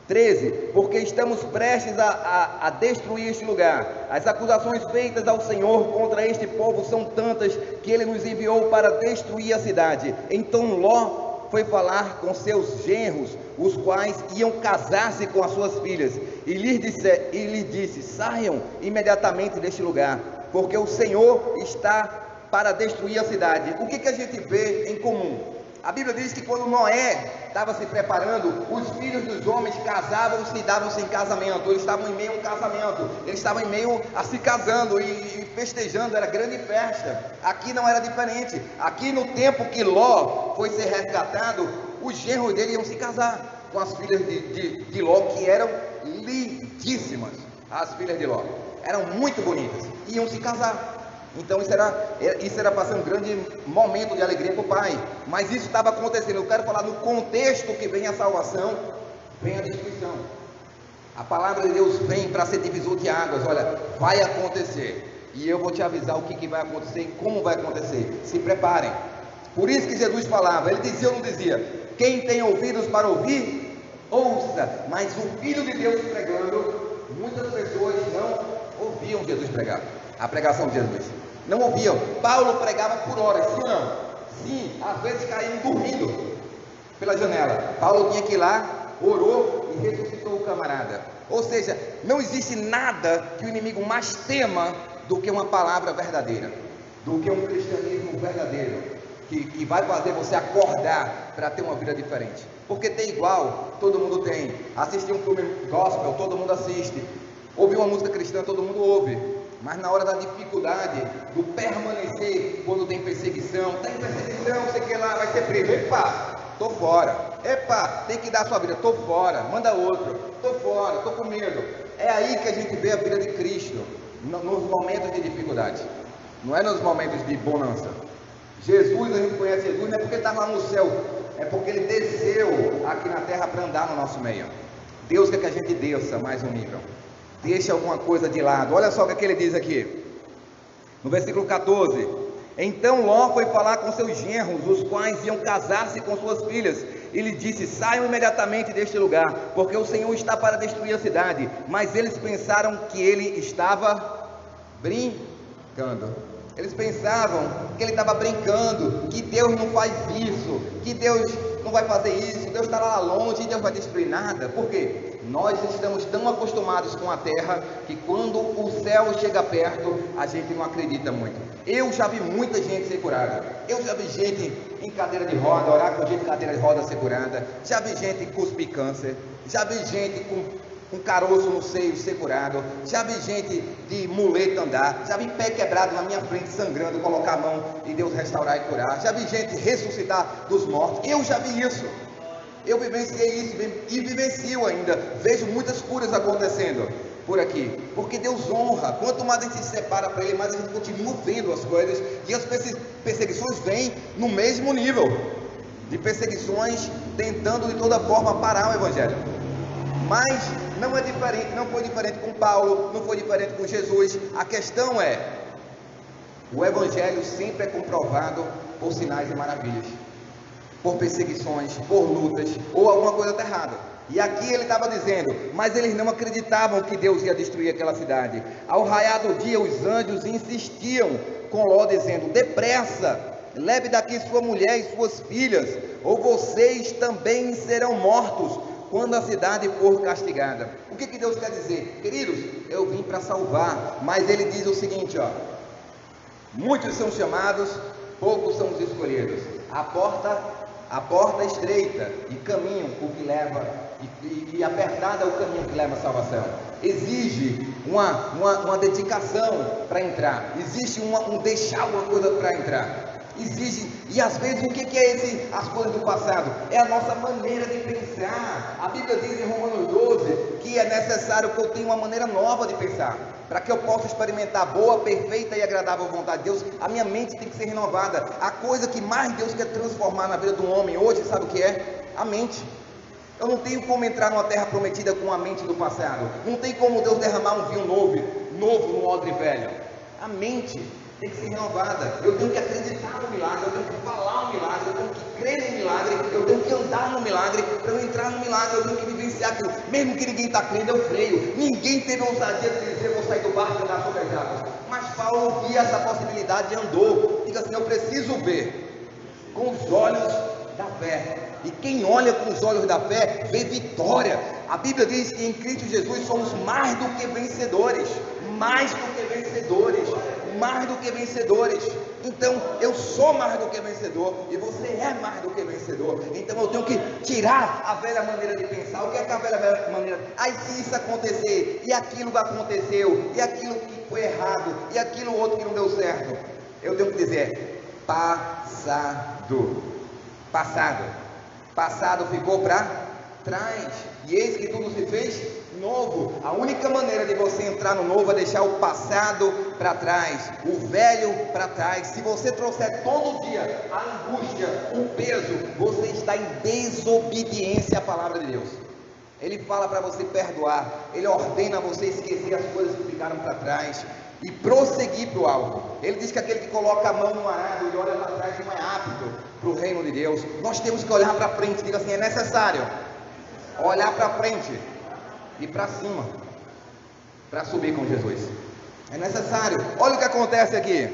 13, porque estamos prestes a destruir este lugar. As acusações feitas ao Senhor contra este povo são tantas que ele nos enviou para destruir a cidade. Então Ló foi falar com seus genros, os quais iam casar-se com as suas filhas, e lhes disse: saiam imediatamente deste lugar, porque o Senhor está para destruir a cidade. O que a gente vê em comum? A Bíblia diz que quando Noé estava se preparando, os filhos dos homens casavam-se e davam-se em casamento. Eles estavam em meio a um casamento, eles estavam em meio a se casando e festejando, era grande festa. Aqui não era diferente. Aqui no tempo que Ló foi ser resgatado, os genros dele iam se casar com as filhas de Ló, que eram lindíssimas. As filhas de Ló eram muito bonitas, iam se casar. Então isso era para ser um grande momento de alegria para o pai. Mas isso estava acontecendo. Eu quero falar no contexto que vem a salvação, vem a destruição. A palavra de Deus vem para ser divisor de águas. Olha, vai acontecer. E eu vou te avisar o que vai acontecer e como vai acontecer. Se preparem. Por isso que Jesus falava, ele dizia ou não dizia? Quem tem ouvidos para ouvir, ouça. Mas o Filho de Deus pregando, muitas pessoas não ouviam Jesus pregar. A pregação de Jesus. Não ouviam. Paulo pregava por horas, sim ou não? Sim, às vezes caíam dormindo pela janela. Paulo tinha que ir lá, orou e ressuscitou o camarada. Ou seja, não existe nada que o inimigo mais tema do que uma palavra verdadeira, do que um cristianismo verdadeiro, que vai fazer você acordar para ter uma vida diferente. Porque ter igual, todo mundo tem. Assistir um filme gospel, todo mundo assiste. Ouvir uma música cristã, todo mundo ouve. Mas na hora da dificuldade, do permanecer, quando tem perseguição, sei que lá, vai ser preso. Epa, tô fora. Epa, tem que dar a sua vida, tô fora. Manda outro, tô fora, tô com medo. É aí que a gente vê a vida de Cristo, nos momentos de dificuldade. Não é nos momentos de bonança. Jesus, a gente conhece Jesus, não é porque ele está lá no céu, é porque ele desceu aqui na terra para andar no nosso meio. Deus quer que a gente desça mais um nível. Deixa alguma coisa de lado. Olha só o que ele diz aqui, no versículo 14. Então Ló foi falar com seus genros, os quais iam casar-se com suas filhas, e lhe disse: saiam imediatamente deste lugar, porque o Senhor está para destruir a cidade. Mas eles pensaram que ele estava brincando. Eles pensavam que ele estava brincando, que Deus não faz isso, que Deus não vai fazer isso, Deus está lá longe e Deus vai destruir nada. Por quê? Nós estamos tão acostumados com a terra que quando o céu chega perto, a gente não acredita muito. Eu já vi muita gente ser curada. Eu já vi gente em cadeira de roda, orar com gente em cadeira de roda ser curada. Já vi gente cuspir câncer. Já vi gente com caroço no seio ser curado. Já vi gente de muleta andar. Já vi pé quebrado na minha frente sangrando, colocar a mão e Deus restaurar e curar. Já vi gente ressuscitar dos mortos. Eu já vi isso. Eu vivenciei isso e vivencio ainda. Vejo muitas curas acontecendo por aqui, porque Deus honra. Quanto mais a gente se separa para Ele, mais a gente continua vendo as coisas. E as perseguições vêm no mesmo nível de perseguições, tentando de toda forma parar o Evangelho. Mas não é diferente, não foi diferente com Paulo, não foi diferente com Jesus. A questão é, o Evangelho sempre é comprovado por sinais e maravilhas, por perseguições, por lutas, ou alguma coisa está errada. E aqui ele estava dizendo, mas eles não acreditavam que Deus ia destruir aquela cidade. Ao raiar do dia, os anjos insistiam com Ló, dizendo: depressa, leve daqui sua mulher e suas filhas, ou vocês também serão mortos quando a cidade for castigada. O que Deus quer dizer? Queridos, eu vim para salvar, mas ele diz o seguinte, ó: muitos são chamados, poucos são os escolhidos. A porta é estreita e caminho o que leva, e apertado é o caminho que leva à salvação. Exige uma dedicação para entrar, existe um deixar alguma coisa para entrar. exige, e às vezes o que é as coisas do passado? É a nossa maneira de pensar. A Bíblia diz em Romanos 12 que é necessário que eu tenha uma maneira nova de pensar, para que eu possa experimentar a boa, perfeita e agradável vontade de Deus. A minha mente tem que ser renovada. A coisa que mais Deus quer transformar na vida do homem hoje, sabe o que é? A mente. Eu não tenho como entrar numa terra prometida com a mente do passado. Não tem como Deus derramar um vinho novo no odre velho. A mente tem que ser renovada. Eu tenho que acreditar no milagre, eu tenho que falar no milagre, eu tenho que crer no milagre, eu tenho que andar no milagre. Para eu entrar no milagre, eu tenho que vivenciar aquilo. Mesmo que ninguém está crendo, eu creio. Ninguém teve a ousadia de dizer: vou sair do barco e andar sobre as águas. Mas Paulo via essa possibilidade e andou. Diga assim: eu preciso ver com os olhos da fé. E quem olha com os olhos da fé, vê vitória. A Bíblia diz que em Cristo Jesus somos mais do que vencedores. Mais do que vencedores. Mais do que vencedores. Então eu sou mais do que vencedor, e você é mais do que vencedor. Então eu tenho que tirar a velha maneira de pensar. O que é a velha maneira? Aí se isso acontecer, e aquilo que aconteceu, e aquilo que foi errado, e aquilo outro que não deu certo, eu tenho que dizer: passado. Passado ficou para trás, e eis que tudo se fez novo. A única maneira de você entrar no novo é deixar o passado para trás, o velho para trás. Se você trouxer todo dia a angústia, o peso, você está em desobediência à palavra de Deus. Ele fala para você perdoar, ele ordena você esquecer as coisas que ficaram para trás e prosseguir para o alvo. Ele diz que aquele que coloca a mão no arado e olha para trás não é apto para o reino de Deus. Nós temos que olhar para frente. Diga assim: é necessário olhar para frente e para cima para subir com Jesus. É necessário. Olha o que acontece aqui,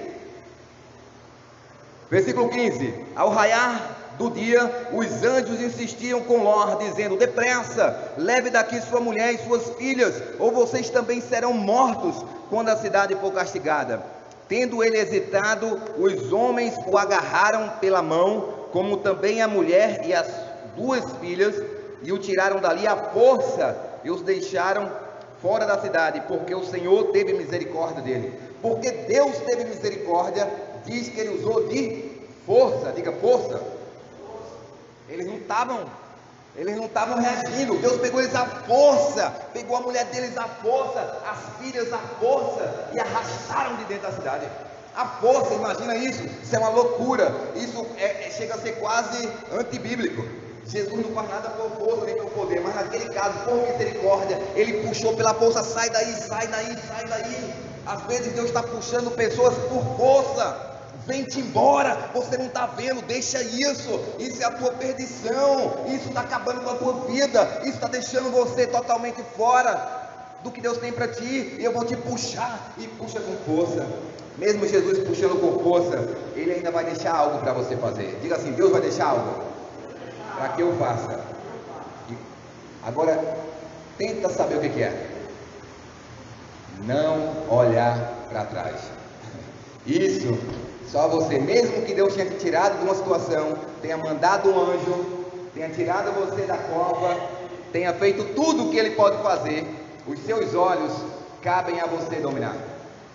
versículo 15: ao raiar do dia, os anjos insistiam com Ló, dizendo: depressa, leve daqui sua mulher e suas filhas, ou vocês também serão mortos quando a cidade for castigada. Tendo ele hesitado, os homens o agarraram pela mão, como também a mulher e as 2 filhas, e o tiraram dali à força e os deixaram fora da cidade, porque o Senhor teve misericórdia dele. Porque Deus teve misericórdia, diz que ele usou de força. Diga: força. Eles não estavam reagindo. Deus pegou eles à força, pegou a mulher deles à força, as filhas à força, e arrastaram de dentro da cidade. A força, imagina isso. Isso é uma loucura. Isso chega a ser quase antibíblico. Jesus não faz nada por força nem por poder, mas naquele caso, por misericórdia, ele puxou pela força: sai daí, sai daí, sai daí. Às vezes Deus está puxando pessoas por força. Vem-te embora, você não está vendo, deixa isso é a tua perdição, isso está acabando com a tua vida, isso está deixando você totalmente fora do que Deus tem para ti, e eu vou te puxar, e puxa com força. Mesmo Jesus puxando com força, ele ainda vai deixar algo para você fazer. Diga assim: Deus vai deixar algo para que eu faça. Agora, tenta saber o que é não olhar para trás. Isso só você, mesmo que Deus tenha te tirado de uma situação, tenha mandado um anjo, tenha tirado você da cova, tenha feito tudo o que ele pode fazer, os seus olhos cabem a você dominar.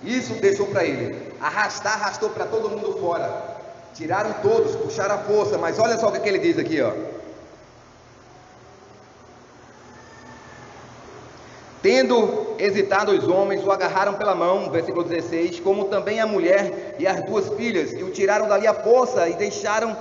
Isso deixou para ele. Arrastou para todo mundo fora. Tiraram todos, puxaram a força. Mas olha só o que ele diz aqui, ó. Tendo hesitado, os homens o agarraram pela mão, versículo 16, como também a mulher e as 2 filhas, e o tiraram dali à força e deixaram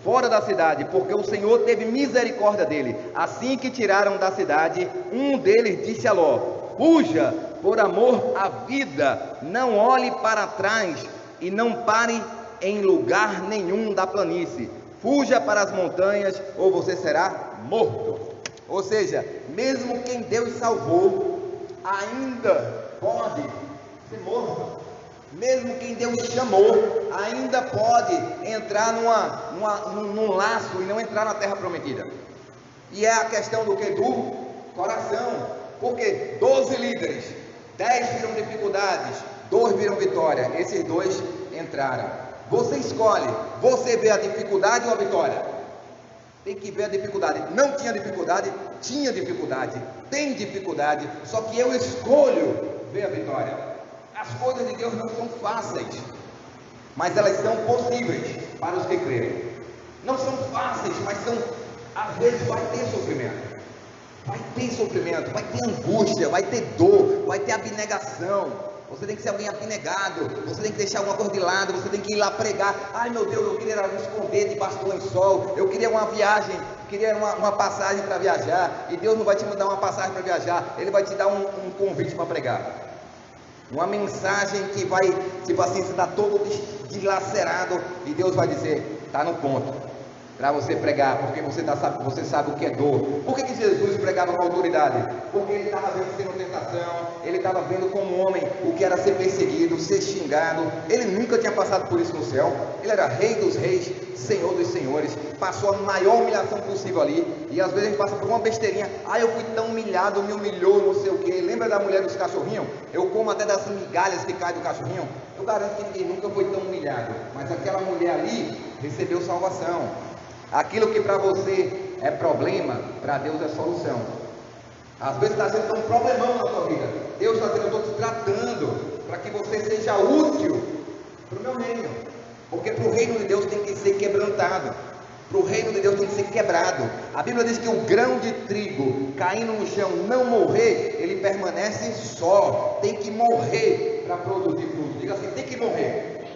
fora da cidade, porque o Senhor teve misericórdia dele. Assim que tiraram da cidade, um deles disse a Ló: fuja, por amor à vida, não olhe para trás e não pare em lugar nenhum da planície. Fuja para as montanhas, ou você será morto. Ou seja, mesmo quem Deus salvou ainda pode ser morto. Mesmo quem Deus chamou ainda pode entrar num laço e não entrar na terra prometida. E é a questão do que? Do coração. Porque 12 líderes, 10 viram dificuldades, 2 viram vitória. Esses 2 entraram. Você escolhe, você vê a dificuldade ou a vitória? Tem que ver a dificuldade. Não tinha dificuldade, tinha dificuldade, tem dificuldade, só que eu escolho ver a vitória. As coisas de Deus não são fáceis. mas elas são possíveis para os que creem. Não são fáceis, mas às vezes vai ter sofrimento. Vai ter sofrimento, vai ter angústia, vai ter dor, vai ter abnegação. Você tem que ser alguém abnegado, você tem que deixar alguma coisa de lado, você tem que ir lá pregar. Ai meu Deus, eu queria me esconder debaixo do lençol, eu queria uma viagem, queria uma passagem para viajar. E Deus não vai te mandar uma passagem para viajar, Ele vai te dar um convite para pregar. Uma mensagem que vai, tipo assim, você está todo dilacerado e Deus vai dizer, está no ponto. Para você pregar, porque você sabe o que é dor. Por que Jesus pregava com autoridade? Porque ele estava vencendo tentação, ele estava vendo como homem o que era ser perseguido, ser xingado. Ele nunca tinha passado por isso no céu. Ele era rei dos reis, senhor dos senhores, passou a maior humilhação possível ali. E às vezes a gente passa por uma besteirinha, eu fui tão humilhado, me humilhou, não sei o que. Lembra da mulher dos cachorrinhos? Eu como até das migalhas que caem do cachorrinho. Eu garanto que ninguém nunca foi tão humilhado, mas aquela mulher ali recebeu salvação. Aquilo que para você é problema, para Deus é solução. Às vezes está sendo um problemão na sua vida. Deus está dizendo, eu estou te tratando para que você seja útil para o meu reino. Porque para o reino de Deus tem que ser quebrantado. Para o reino de Deus tem que ser quebrado. A Bíblia diz que o grão de trigo caindo no chão não morrer, ele permanece só. Tem que morrer para produzir fruto. Diga assim, tem que morrer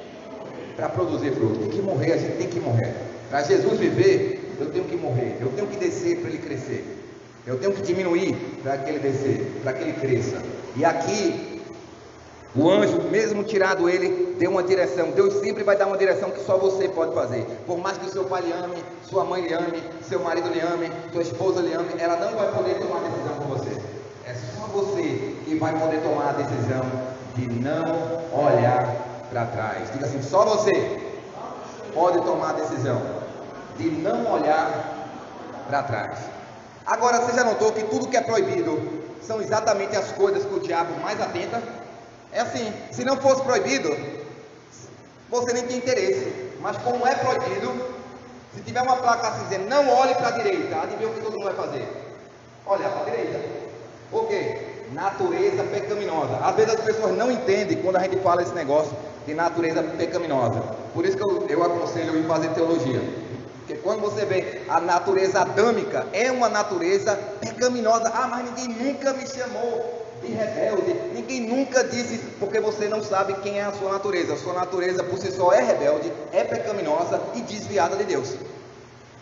para produzir fruto. Tem que morrer, a gente tem que morrer. Para Jesus viver, eu tenho que morrer, eu tenho que descer para ele crescer, eu tenho que diminuir para que ele descer, para que ele cresça. E aqui, o anjo, mesmo tirado ele, deu uma direção. Deus sempre vai dar uma direção que só você pode fazer. Por mais que o seu pai lhe ame, sua mãe lhe ame, seu marido lhe ame, sua esposa lhe ame, ela não vai poder tomar decisão por você. É só você que vai poder tomar a decisão de não olhar para trás. Diga assim, só você pode tomar a decisão de não olhar para trás. Agora, você já notou que tudo que é proibido são exatamente as coisas que o diabo mais atenta? É assim, se não fosse proibido, você nem tem interesse. Mas como é proibido, se tiver uma placa assim dizendo, não olhe para a direita, adivinha o que todo mundo vai fazer? Olhar para a direita. Por quê? Natureza pecaminosa. Às vezes as pessoas não entendem quando a gente fala esse negócio de natureza pecaminosa. Por isso que eu aconselho a ir fazer teologia. Porque quando você vê a natureza adâmica, é uma natureza pecaminosa. Mas ninguém nunca me chamou de rebelde. Ninguém nunca disse, porque você não sabe quem é a sua natureza. A sua natureza por si só é rebelde, é pecaminosa e desviada de Deus.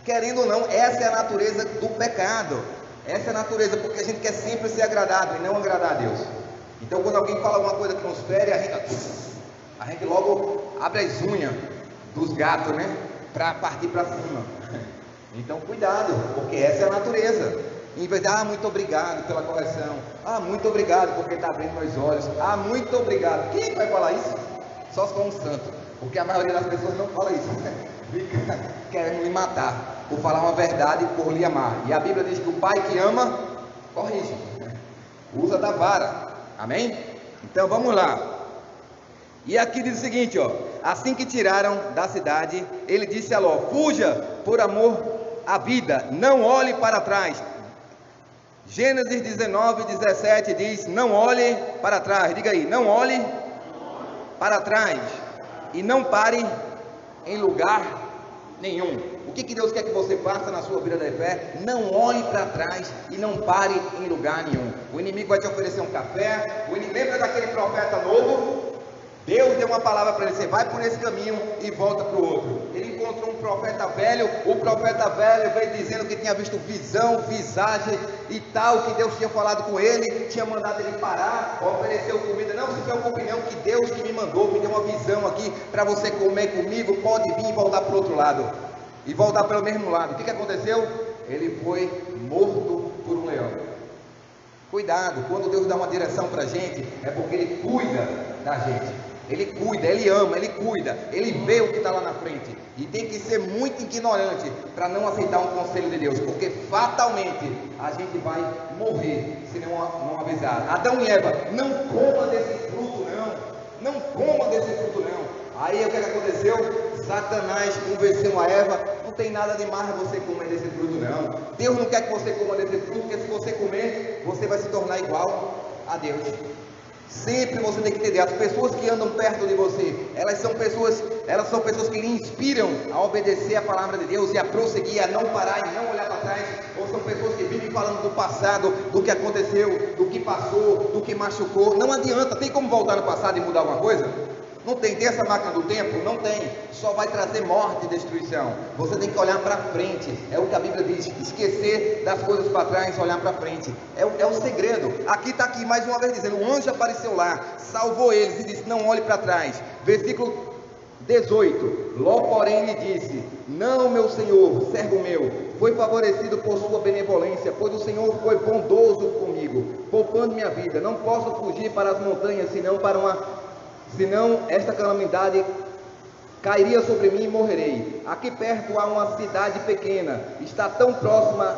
Querendo ou não, essa é a natureza do pecado. Essa é a natureza, porque a gente quer sempre ser agradado e não agradar a Deus. Então quando alguém fala alguma coisa que nos fere, a gente logo abre as unhas dos gatos, né? Para partir para cima. Então cuidado, porque essa é a natureza. Em vez de, muito obrigado pela correção, muito obrigado porque está abrindo meus olhos, muito obrigado. Quem é que vai falar isso? Só se for um santo, porque a maioria das pessoas não fala isso. Fica querendo me matar por falar uma verdade e por lhe amar. E a Bíblia diz que o pai que ama, corrige, usa da vara. Amém? Então vamos lá. E aqui diz o seguinte, assim que tiraram da cidade, ele disse a Ló, fuja por amor à vida, não olhe para trás. Gênesis 19:17 diz, não olhe para trás. Diga aí, não olhe para trás e não pare em lugar nenhum. O que Deus quer que você faça na sua vida de fé? Não olhe para trás e não pare em lugar nenhum. O inimigo vai te oferecer um café. Lembra daquele profeta novo? Deus deu uma palavra para ele, você vai por esse caminho e volta para o outro. Ele encontrou um profeta velho, o profeta velho veio dizendo que tinha visto visão, visagem e tal, que Deus tinha falado com ele, tinha mandado ele parar, ofereceu comida. Não se preocupe não, que Deus que me mandou, me deu uma visão aqui para você comer comigo, pode vir e voltar para o outro lado. E voltar pelo mesmo lado. O que aconteceu? Ele foi morto por um leão. Cuidado, quando Deus dá uma direção para a gente, é porque Ele cuida da gente. Ele cuida, Ele ama, Ele cuida, Ele vê o que está lá na frente. E tem que ser muito ignorante para não aceitar um conselho de Deus, porque fatalmente a gente vai morrer se não avisar. Adão e Eva, não coma desse fruto não, não coma desse fruto não. Aí o que aconteceu? Satanás convenceu a Eva, não tem nada demais você comer desse fruto não. Deus não quer que você coma desse fruto, porque se você comer, você vai se tornar igual a Deus. Sempre você tem que entender, as pessoas que andam perto de você, elas são pessoas que lhe inspiram a obedecer a palavra de Deus e a prosseguir, a não parar e não olhar para trás, ou são pessoas que vivem falando do passado, do que aconteceu, do que passou, do que machucou. Não adianta, tem como voltar no passado e mudar alguma coisa? Não tem essa máquina do tempo? Não tem, só vai trazer morte e destruição. Você tem que olhar para frente, é o que a Bíblia diz, esquecer das coisas para trás, olhar para frente, é o segredo. Aqui está aqui mais uma vez dizendo, o anjo apareceu lá, salvou eles e disse, não olhe para trás. Versículo 18, Ló porém lhe disse, não meu senhor, servo meu, foi favorecido por sua benevolência, pois o Senhor foi bondoso comigo, poupando minha vida, não posso fugir para as montanhas, senão esta calamidade cairia sobre mim e morrerei. Aqui perto há uma cidade pequena, está tão próxima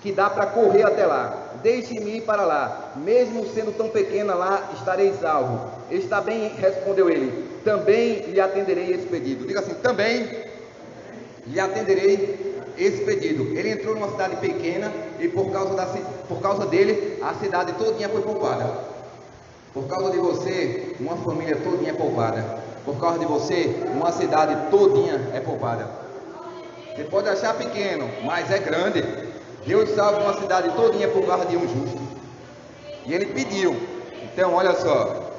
que dá para correr até lá. Deixe-me ir para lá, mesmo sendo tão pequena, lá estarei salvo. Está bem, respondeu ele, também lhe atenderei esse pedido. Diga assim, também lhe atenderei esse pedido. Ele entrou numa cidade pequena e por causa dele, a cidade todinha foi poupada. Por causa de você, uma família todinha é poupada. Por causa de você, uma cidade todinha é poupada. Você pode achar pequeno, mas é grande. Deus salva uma cidade todinha por causa de um justo. E ele pediu. Então, olha só.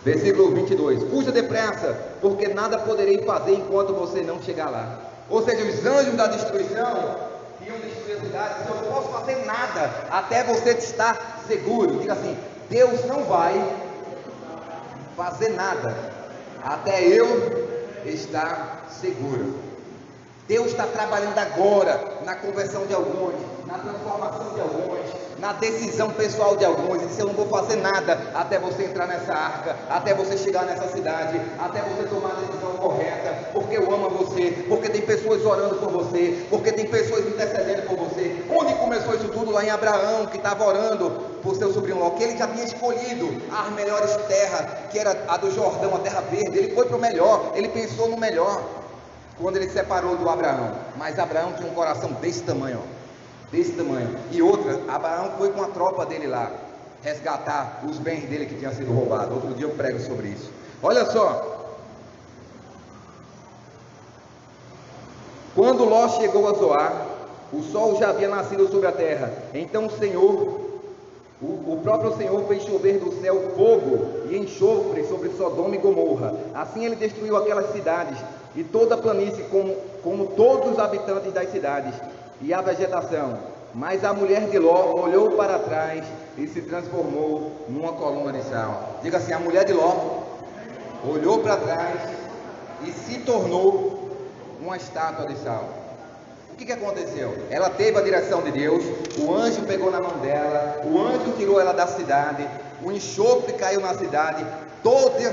Versículo 22. Fuja depressa, porque nada poderei fazer enquanto você não chegar lá. Ou seja, os anjos da destruição iam destruir a cidade. Eu não posso fazer nada até você estar seguro. Diga assim, Deus não vai fazer nada até eu estar seguro. Deus está trabalhando agora na conversão de alguns, na transformação de alguns, na decisão pessoal de alguns. Ele disse, eu não vou fazer nada até você entrar nessa arca, até você chegar nessa cidade, até você tomar a decisão correta, porque eu amo você, porque tem pessoas orando por você, porque tem pessoas intercedendo por você. Onde começou isso tudo? Lá em Abraão, que estava orando por seu sobrinho Ló, que ele já tinha escolhido as melhores terras, que era a do Jordão, a terra verde. Ele foi para o melhor, ele pensou no melhor quando ele se separou do Abraão. Mas Abraão tinha um coração desse tamanho, ó, desse tamanho. E outra, Abraão foi com a tropa dele lá resgatar os bens dele que tinham sido roubados. Outro dia eu prego sobre isso. Olha só, quando Ló chegou a Zoar, o sol já havia nascido sobre a terra. Então o próprio Senhor fez chover do céu fogo e enxofre sobre Sodoma e Gomorra. Assim ele destruiu aquelas cidades e toda a planície, como todos os habitantes das cidades e a vegetação. Mas a mulher de Ló olhou para trás e se transformou numa coluna de sal. Diga assim, a mulher de Ló olhou para trás e se tornou uma estátua de sal. O que aconteceu? Ela teve a direção de Deus, o anjo pegou na mão dela, o anjo tirou ela da cidade, o enxofre caiu na cidade, todas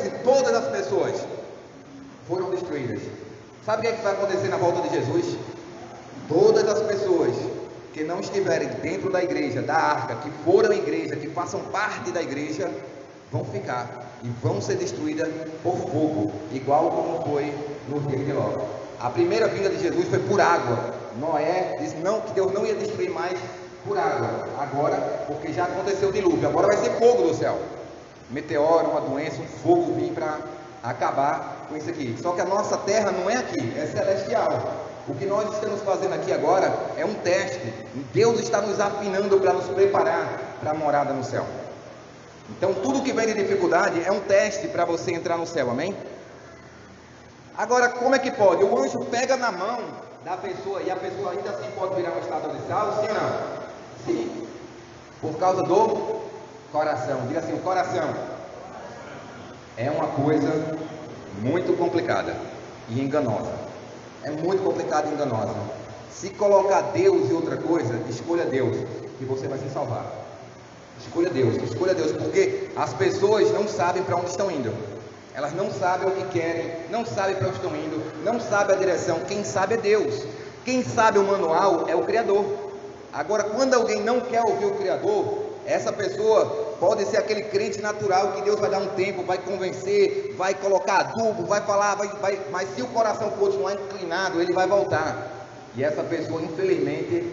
as pessoas foram destruídas. Sabe o que vai acontecer na volta de Jesus? Todas as pessoas que não estiverem dentro da igreja, da arca, que foram à igreja, que façam parte da igreja, vão ficar e vão ser destruídas por fogo, igual como foi no dia de Ló. A primeira vinda de Jesus foi por água. Noé disse que Deus não ia destruir mais por água. Agora, porque já aconteceu o dilúvio, agora vai ser fogo do céu. Meteoro, uma doença, um fogo vir para acabar com isso aqui. Só que a nossa terra não é aqui, é celestial. O que nós estamos fazendo aqui agora é um teste. Deus está nos afinando para nos preparar para a morada no céu. Então tudo que vem de dificuldade é um teste para você entrar no céu, amém? Agora, como é que pode? O anjo pega na mão da pessoa e a pessoa ainda assim pode virar uma estátua de sal, sim ou não? Sim. Por causa do coração. Diga assim, o coração é uma coisa muito complicada e enganosa. É muito complicada e enganosa. Se colocar Deus e outra coisa, escolha Deus, que você vai se salvar. Escolha Deus, porque as pessoas não sabem para onde estão indo. Elas não sabem o que querem, não sabem para onde estão indo, não sabem a direção. Quem sabe é Deus. Quem sabe o manual é o Criador. Agora, quando alguém não quer ouvir o Criador, essa pessoa pode ser aquele crente natural que Deus vai dar um tempo, vai convencer, vai colocar adubo, vai falar, mas se o coração continuar inclinado, ele vai voltar. E essa pessoa, infelizmente,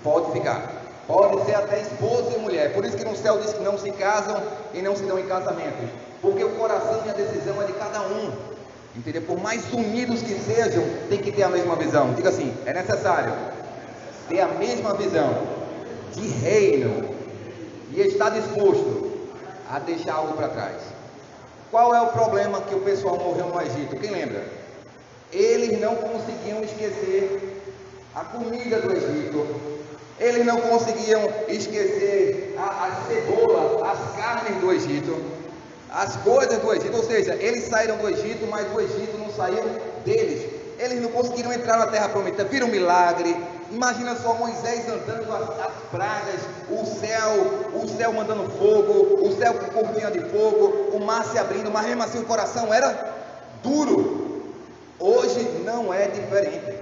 Pode ficar. Pode ser até esposa e mulher. Por isso que no céu diz que não se casam e não se dão em casamento. Porque o coração e a decisão é de cada um. Entendeu? Por mais unidos que sejam, tem que ter a mesma visão. Diga assim, é necessário ter a mesma visão de reino e estar disposto a deixar algo para trás. Qual é o problema que o pessoal morreu no Egito? Quem lembra? Eles não conseguiam esquecer a comida do Egito. Eles não conseguiam esquecer a cebola, as carnes do Egito, as coisas do Egito. Ou seja, eles saíram do Egito, mas o Egito não saiu deles. Eles não conseguiram entrar na terra prometida. Viram um milagre. Imagina só Moisés andando as pragas, o céu mandando fogo, o céu com cortina de fogo, o mar se abrindo, mas mesmo assim o coração era duro. Hoje não é diferente.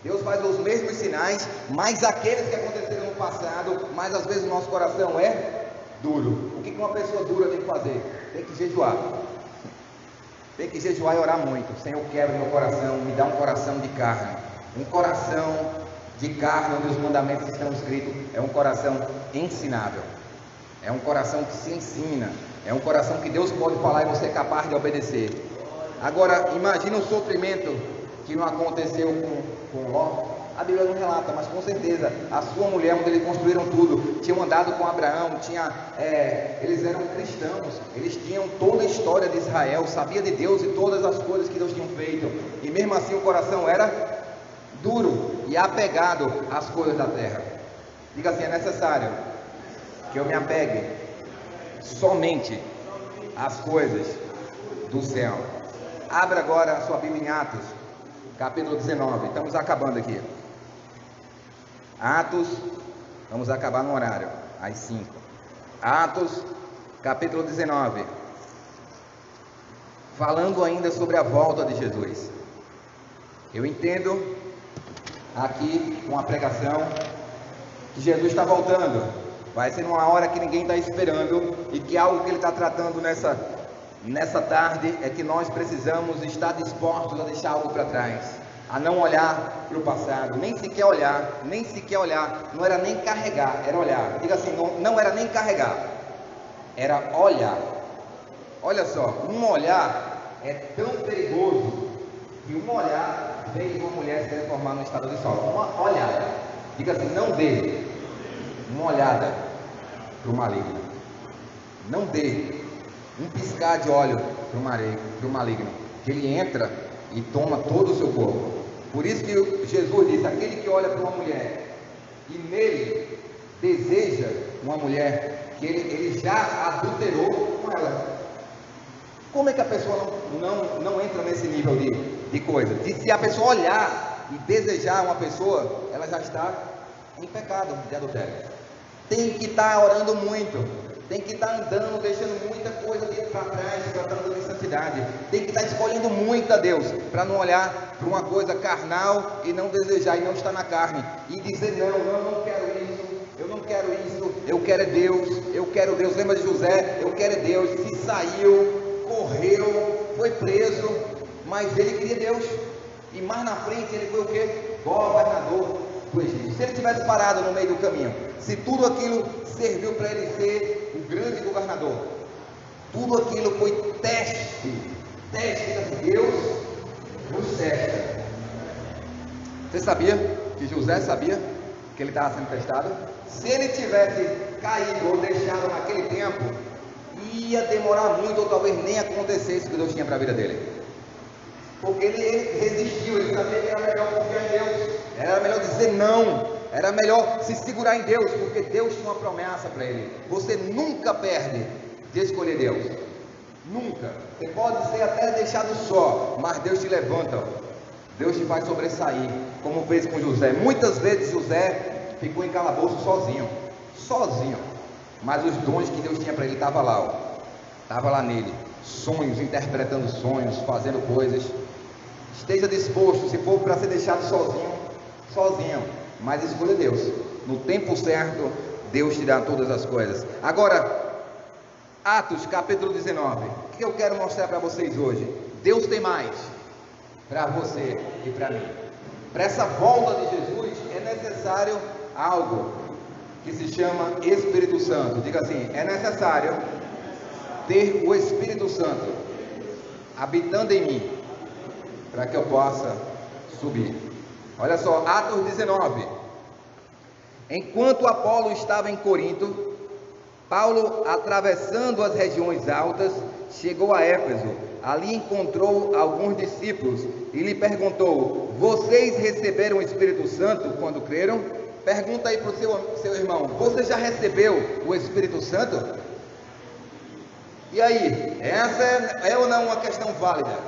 Deus faz os mesmos sinais, mas aqueles que aconteceram no passado, mas às vezes o nosso coração é duro. O que uma pessoa dura tem que fazer? Tem que jejuar. Tem que jejuar e orar muito. Senhor, quebra meu coração, me dá um coração de carne. Um coração de carne, onde os mandamentos estão escritos, é um coração ensinável. É um coração que se ensina. É um coração que Deus pode falar e você é capaz de obedecer. Agora, imagina o sofrimento que não aconteceu com Ló. A Bíblia não relata, mas com certeza a sua mulher, onde eles construíram tudo, tinham andado com Abraão, eles eram cristãos, eles tinham toda a história de Israel, sabia de Deus e todas as coisas que Deus tinha feito, e mesmo assim o coração era duro e apegado às coisas da terra. Diga assim, é necessário que eu me apegue somente às coisas do céu. Abra agora a sua Bíblia em Atos, capítulo 19, estamos acabando aqui. Atos, vamos acabar no horário, às 5. Atos, capítulo 19. Falando ainda sobre a volta de Jesus. Eu entendo aqui com a pregação que Jesus está voltando. Vai ser numa hora que ninguém está esperando e que algo que Ele está tratando nessa tarde é que nós precisamos estar dispostos a deixar algo para trás. A não olhar para o passado, nem sequer olhar, não era nem carregar, era olhar. Diga assim, não era nem carregar, era olhar. Olha só, um olhar é tão perigoso que um olhar fez uma mulher se transformar no estado de Saulo. Uma olhada, diga assim, não dê uma olhada para o maligno, não dê um piscar de olho para o maligno, que ele entra e toma todo o seu corpo. Por isso que Jesus disse, aquele que olha para uma mulher e nele deseja uma mulher, que ele já adulterou com ela. Como é que a pessoa não entra nesse nível de coisa? Se a pessoa olhar e desejar uma pessoa, ela já está em pecado de adultério. Tem que estar orando muito. Tem que estar andando, deixando muita coisa para trás, tratando de santidade. Tem que estar escolhendo muito a Deus, para não olhar para uma coisa carnal e não desejar, e não estar na carne. E dizer, não quero isso, eu não quero isso, eu quero Deus. Lembra de José? Eu quero Deus. Se saiu, correu, foi preso, mas ele queria Deus. E mais na frente ele foi o quê? Governador do Egito. Se ele tivesse parado no meio do caminho, se tudo aquilo serviu para ele ser o grande governador, tudo aquilo foi teste de Deus nos testa. Você sabia que José sabia que ele estava sendo testado? Se ele tivesse caído ou deixado naquele tempo, ia demorar muito ou talvez nem acontecesse o que Deus tinha para a vida dele. Porque ele resistiu, ele sabia que era melhor confiar em Deus, era melhor dizer não, era melhor se segurar em Deus, porque Deus tinha uma promessa para ele. Você nunca perde de escolher Deus, nunca. Você pode ser até deixado só, mas Deus te levanta, Deus te faz sobressair, como fez com José. Muitas vezes José ficou em calabouço sozinho, mas os dons que Deus tinha para ele estavam lá nele. Sonhos, interpretando sonhos, fazendo coisas. Esteja disposto, se for para ser deixado sozinho, mas escolha Deus. No tempo certo, Deus te dá todas as coisas. Agora, Atos capítulo 19. O que eu quero mostrar para vocês hoje? Deus tem mais para você e para mim. Para essa volta de Jesus é necessário algo que se chama Espírito Santo. Diga assim: é necessário ter o Espírito Santo habitando em mim para que eu possa subir. Olha só, Atos 19. Enquanto Apolo estava em Corinto, Paulo, atravessando as regiões altas, chegou a Éfeso. Ali encontrou alguns discípulos e lhe perguntou: vocês receberam o Espírito Santo quando creram? Pergunta aí para o seu irmão: você já recebeu o Espírito Santo? E aí, essa é ou não uma questão válida?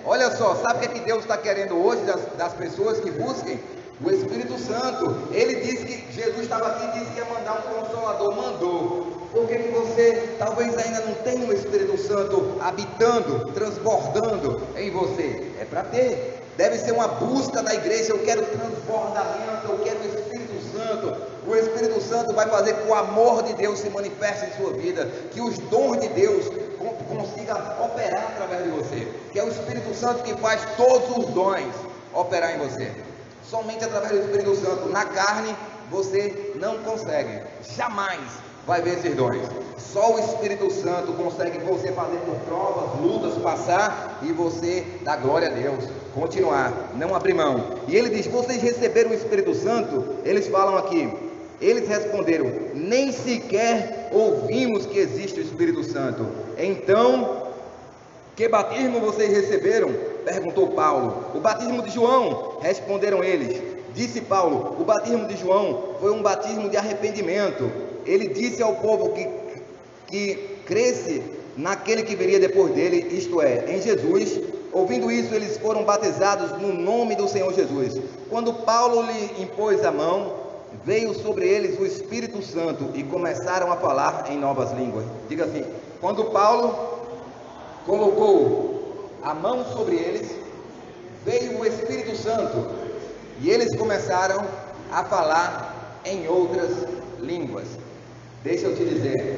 Olha só, sabe o que Deus está querendo hoje das pessoas que busquem? O Espírito Santo. Ele disse que Jesus estava aqui e disse que ia mandar um Consolador, mandou. Por que você talvez ainda não tenha o Espírito Santo habitando, transbordando em você? É para ter. Deve ser uma busca da igreja. Eu quero transbordamento, eu quero o Espírito Santo. O Espírito Santo vai fazer que o amor de Deus se manifeste em sua vida, que os dons de Deus consigam operar através de você, que é o Espírito Santo que faz todos os dons operar em você. Somente através do Espírito Santo. Na carne você não consegue, jamais vai ver esses dons. Só o Espírito Santo consegue você fazer por provas, lutas, passar e você dar glória a Deus, continuar, não abrir mão. E ele diz: vocês receberam o Espírito Santo? Eles falam aqui, eles responderam: nem sequer ouvimos que existe o Espírito Santo. Então, que batismo vocês receberam? Perguntou Paulo. O batismo de João, responderam eles. Disse Paulo: o batismo de João foi um batismo de arrependimento. Ele disse ao povo que cresce naquele que viria depois dele, isto é, em Jesus. Ouvindo isso, eles foram batizados no nome do Senhor Jesus. Quando Paulo lhe impôs a mão, veio sobre eles o Espírito Santo e começaram a falar em novas línguas. Diga assim: quando Paulo colocou a mão sobre eles, veio o Espírito Santo e eles começaram a falar em outras línguas. Deixa eu te dizer,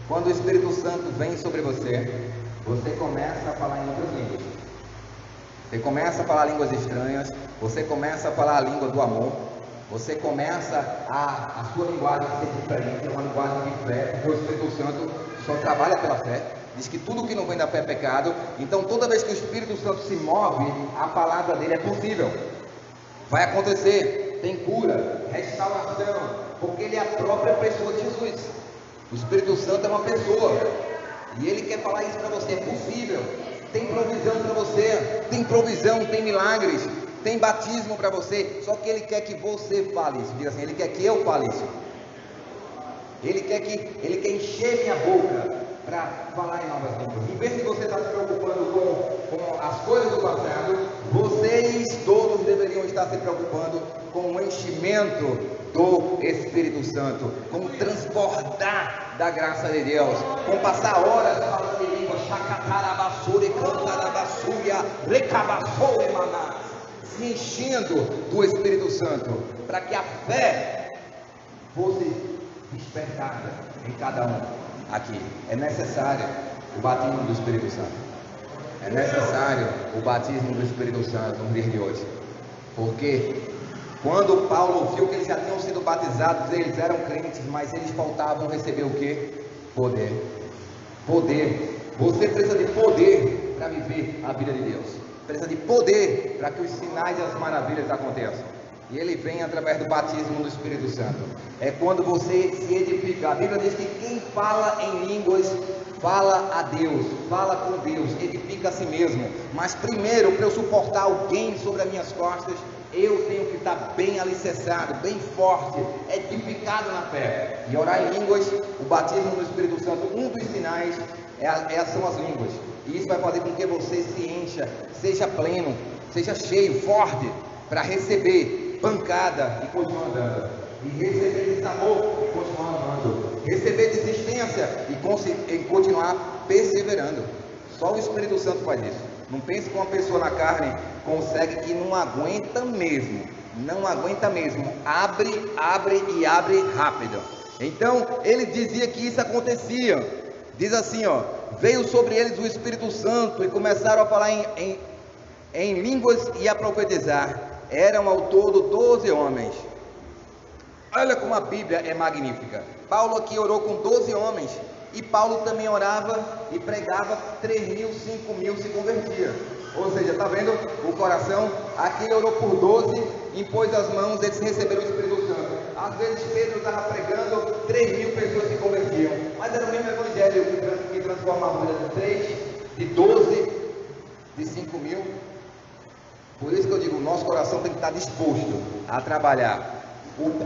quando o Espírito Santo vem sobre você, você começa a falar em outras línguas. Você começa a falar línguas estranhas, você começa a falar a língua do amor, você começa a sua linguagem a ser diferente, é uma linguagem de fé, porque o Espírito Santo só trabalha pela fé. Diz que tudo que não vem da fé é pecado. Então toda vez que o Espírito Santo se move, a palavra dele é possível, vai acontecer, tem cura, restauração, porque ele é a própria pessoa de Jesus. O Espírito Santo é uma pessoa e ele quer falar isso para você. É possível, tem provisão para você, tem provisão, tem milagres, tem batismo para você. Só que ele quer que você fale isso. Diga assim: ele quer que eu fale isso. Ele quer encher minha boca para falar em novas línguas. Em vez de você estar se preocupando com as coisas do passado, vocês todos deveriam estar se preocupando com o enchimento do Espírito Santo, com transbordar da graça de Deus, com passar horas falando em língua, chacatarabassure, cantarabassúria, recabassure, maná, se enchendo do Espírito Santo, para que a fé fosse despertada em cada um. Aqui é necessário o batismo do Espírito Santo. É necessário o batismo do Espírito Santo no dia de hoje. Porque quando Paulo viu que eles já tinham sido batizados, eles eram crentes, mas eles faltavam receber o que? Poder. Poder. Você precisa de poder para viver a vida de Deus. Precisa de poder para que os sinais e as maravilhas aconteçam. E ele vem através do batismo do Espírito Santo. É quando você se edifica. A Bíblia diz que quem fala em línguas fala a Deus, fala com Deus, edifica a si mesmo. Mas primeiro, para eu suportar alguém sobre as minhas costas, eu tenho que estar bem alicerçado, bem forte, edificado na fé. E orar em línguas, o batismo do Espírito Santo, um dos sinais são as línguas. E isso vai fazer com que você se encha, seja pleno, seja cheio, forte, para receber pancada e continuar andando, e receber desamor e continuar andando, receber desistência e continuar perseverando. Só o Espírito Santo faz isso. Não pense que uma pessoa na carne consegue, que não aguenta mesmo, não aguenta mesmo, abre e abre rápido. Então ele dizia que isso acontecia. Diz assim, ó: veio sobre eles o Espírito Santo e começaram a falar em línguas e a profetizar. Eram ao todo 12 homens. Olha como a Bíblia é magnífica. Paulo aqui orou com 12 homens. E Paulo também orava e pregava, 3.000, 5.000 se convertia. Ou seja, está vendo o coração? Aqui ele orou por 12, impôs as mãos, eles receberam o Espírito Santo. Às vezes Pedro estava pregando, 3.000 pessoas se convertiam. Mas era o mesmo evangelho que transformava a vida de 3, de 12, de 5.000. Por isso que eu digo, o nosso coração tem que estar disposto a trabalhar.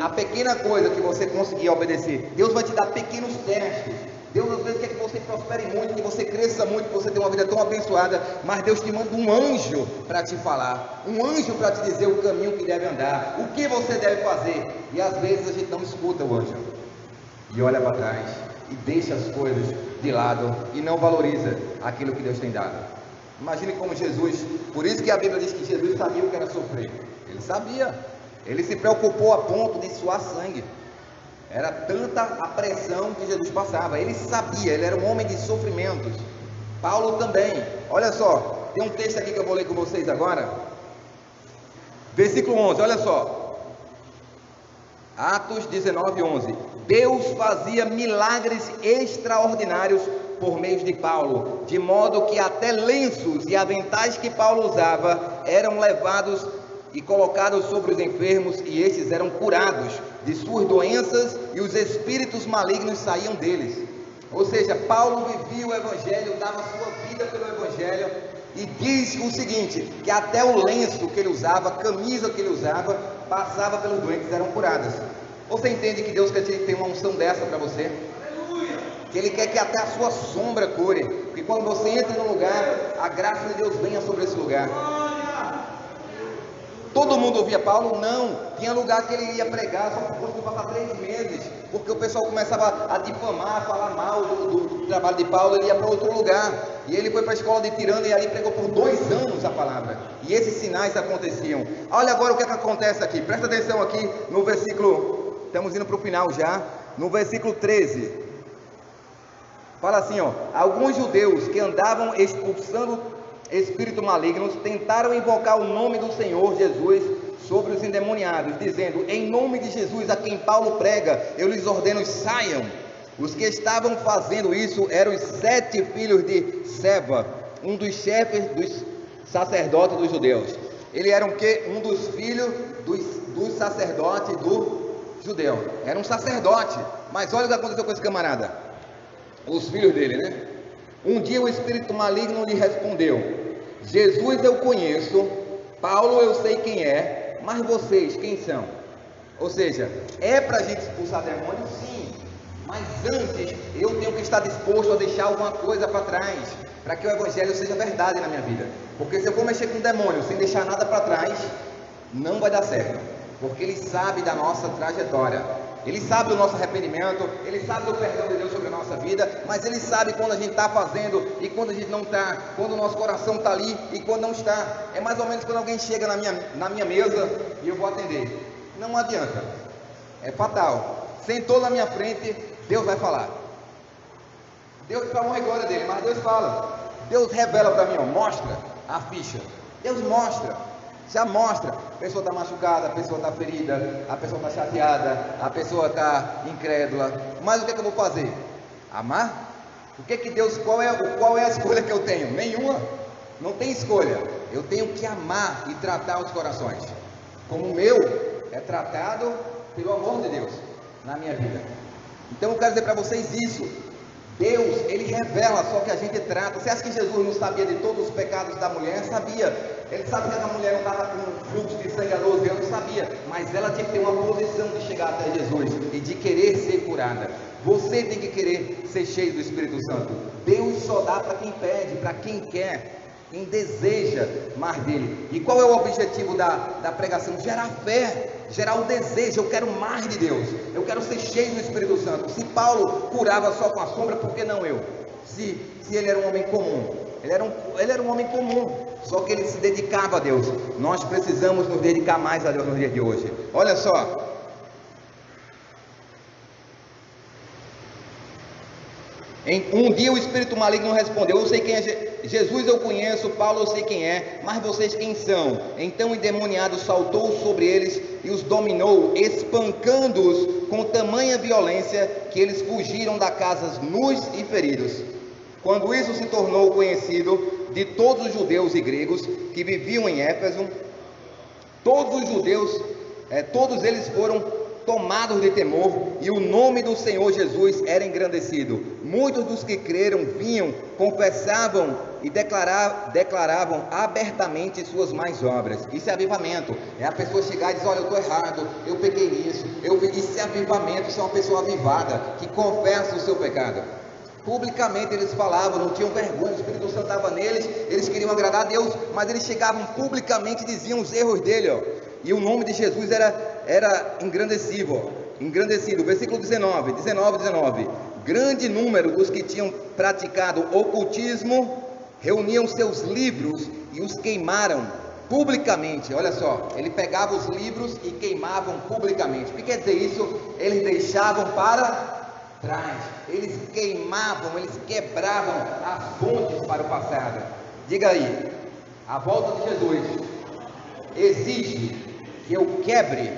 A pequena coisa que você conseguir obedecer, Deus vai te dar pequenos testes. Deus às vezes quer que você prospere muito, que você cresça muito, que você tenha uma vida tão abençoada, mas Deus te manda um anjo para te falar, um anjo para te dizer o caminho que deve andar, o que você deve fazer. E às vezes a gente não escuta o anjo e olha para trás e deixa as coisas de lado e não valoriza aquilo que Deus tem dado. Imagine como Jesus, por isso que a Bíblia diz que Jesus sabia o que era sofrer. Ele sabia, ele se preocupou a ponto de suar sangue. Era tanta a pressão que Jesus passava. Ele sabia, ele era um homem de sofrimentos. Paulo também. Olha só, tem um texto aqui que eu vou ler com vocês agora. Versículo 11, olha só. Atos 19, 11. Deus fazia milagres extraordinários por meio de Paulo, de modo que até lenços e aventais que Paulo usava eram levados e colocados sobre os enfermos, e estes eram curados de suas doenças, e os espíritos malignos saíam deles. Ou seja, Paulo vivia o Evangelho, dava sua vida pelo Evangelho, e diz o seguinte, que até o lenço que ele usava, a camisa que ele usava, passava pelos doentes, eram curadas. Você entende que Deus quer ter uma unção dessa para você? Que Ele quer que até a sua sombra cure, que quando você entra num lugar, a graça de Deus venha sobre esse lugar. Todo mundo ouvia Paulo? Não. Tinha lugar que ele ia pregar, só conseguiu passar 3 meses, porque o pessoal começava a difamar, a falar mal do trabalho de Paulo. Ele ia para outro lugar, e ele foi para a escola de Tirano, e ali pregou por 2 anos a palavra, e esses sinais aconteciam. Olha agora o que acontece aqui, presta atenção aqui no versículo, estamos indo para o final já, no versículo 13, fala assim, ó: alguns judeus que andavam expulsando espíritos malignos tentaram invocar o nome do Senhor Jesus sobre os endemoniados, dizendo: em nome de Jesus a quem Paulo prega, eu lhes ordeno, saiam. Os que estavam fazendo isso eram os 7 filhos de Seva, um dos chefes dos sacerdotes dos judeus. Ele era um dos filhos dos sacerdotes do judeu. Era um sacerdote. Mas olha o que aconteceu com esse camarada, os filhos dele, né? Um dia o espírito maligno lhe respondeu: Jesus eu conheço, Paulo eu sei quem é, mas vocês quem são? Ou seja, é para a gente expulsar demônios? Sim, mas antes eu tenho que estar disposto a deixar alguma coisa para trás, para que o Evangelho seja verdade na minha vida. Porque se eu for mexer com demônio sem deixar nada para trás, não vai dar certo, porque Ele sabe da nossa trajetória. Ele sabe do nosso arrependimento, Ele sabe do perdão de Deus sobre a nossa vida, mas Ele sabe quando a gente está fazendo e quando a gente não está, quando o nosso coração está ali e quando não está. É mais ou menos quando alguém chega na minha mesa e eu vou atender. Não adianta, é fatal. Sentou na minha frente, Deus vai falar. Deus, para honra e glória dele, mas Deus fala. Deus revela para mim, ó, mostra a ficha. Deus mostra. Já mostra, a pessoa está machucada, a pessoa está ferida, a pessoa está chateada, a pessoa está incrédula. Mas o que é que eu vou fazer? Amar? O que é que Deus, qual é a escolha que eu tenho? Nenhuma. Não tem escolha. Eu tenho que amar e tratar os corações como o meu é tratado pelo amor de Deus na minha vida. Então eu quero dizer para vocês isso. Deus, Ele revela, só que a gente trata. Você acha que Jesus não sabia de todos os pecados da mulher? Sabia. Ele sabia que a mulher não estava com fluxo de sangue há 12 anos, sabia. Mas ela tinha que ter uma posição de chegar até Jesus e de querer ser curada. Você tem que querer ser cheio do Espírito Santo. Deus só dá para quem pede, para quem quer, quem deseja mais dele. E qual é o objetivo da pregação? Gerar fé, gerar o desejo. Eu quero mais de Deus, eu quero ser cheio do Espírito Santo. Se Paulo curava só com a sombra, por que não eu? Se ele era um homem comum, ele era um homem comum, só que ele se dedicava a Deus. Nós precisamos nos dedicar mais a Deus no dia de hoje. Olha só, Um dia o espírito maligno respondeu: eu sei quem é Jesus, eu conheço, Paulo eu sei quem é, mas vocês quem são? Então o endemoniado saltou sobre eles e os dominou, espancando-os com tamanha violência que eles fugiram da casa nus e feridos. Quando isso se tornou conhecido de todos os judeus e gregos que viviam em Éfeso, todos os judeus, todos eles foram tomados de temor, e o nome do Senhor Jesus era engrandecido. Muitos dos que creram vinham, confessavam e declaravam abertamente suas más obras. Isso é avivamento, é a pessoa chegar e dizer: olha, eu estou errado, eu peguei nisso, isso é avivamento, isso é uma pessoa avivada, que confessa o seu pecado. Publicamente eles falavam, não tinham vergonha, o Espírito Santo estava neles, eles queriam agradar a Deus, mas eles chegavam publicamente e diziam os erros dele, e o nome de Jesus era engrandecido. Versículo 19. Grande número dos que tinham praticado ocultismo reuniam seus livros e os queimaram publicamente. Olha só, ele pegava os livros e queimavam publicamente. O que quer dizer isso? Eles deixavam para trás, eles queimavam, eles quebravam as fontes para o passado. Diga aí, a volta de Jesus exige que eu quebre,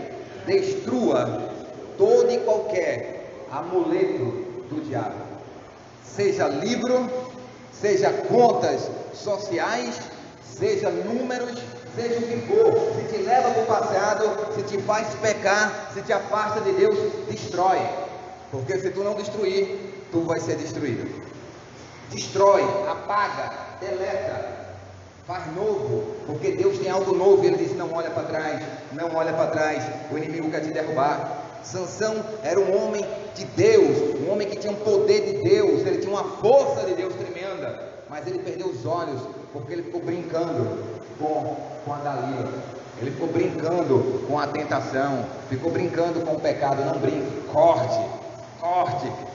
destrua todo e qualquer amuleto do diabo, seja livro, seja contas sociais, seja números, seja o que for. Se te leva para o passado, se te faz pecar, se te afasta de Deus, destrói, porque se tu não destruir, tu vai ser destruído. Destrói, apaga, deleta, faz novo, porque Deus tem algo novo. Ele diz: não olha para trás, não olha para trás, o inimigo quer te derrubar. Sansão era um homem de Deus, um homem que tinha um poder de Deus, ele tinha uma força de Deus tremenda, mas ele perdeu os olhos, porque ele ficou brincando com a Dalila, ele ficou brincando com a tentação, ficou brincando com o pecado. Não brinque, corte,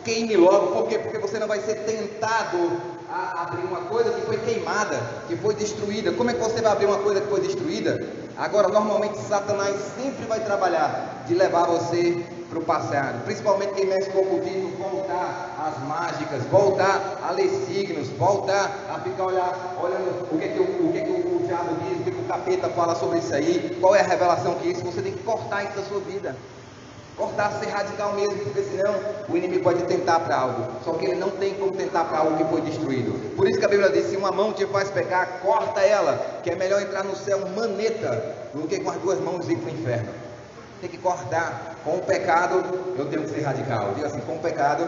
queime logo. Por quê? Porque você não vai ser tentado a abrir uma coisa que foi queimada, que foi destruída. Como é que você vai abrir uma coisa que foi destruída? Agora, normalmente Satanás sempre vai trabalhar de levar você para o passado, principalmente quem mexe com o ocultismo, voltar às mágicas, voltar a ler signos, voltar a ficar olhando o que o diabo diz, o que o capeta fala sobre isso aí, qual é a revelação que é isso. Você tem que cortar isso da sua vida. Cortar, ser radical mesmo, porque senão o inimigo pode tentar para algo, só que ele não tem como tentar para algo que foi destruído. Por isso que a Bíblia diz: se uma mão te faz pecar, corta ela, que é melhor entrar no céu maneta do que com as duas mãos ir para o inferno. Tem que cortar. Com o pecado eu tenho que ser radical. Diga assim: com o pecado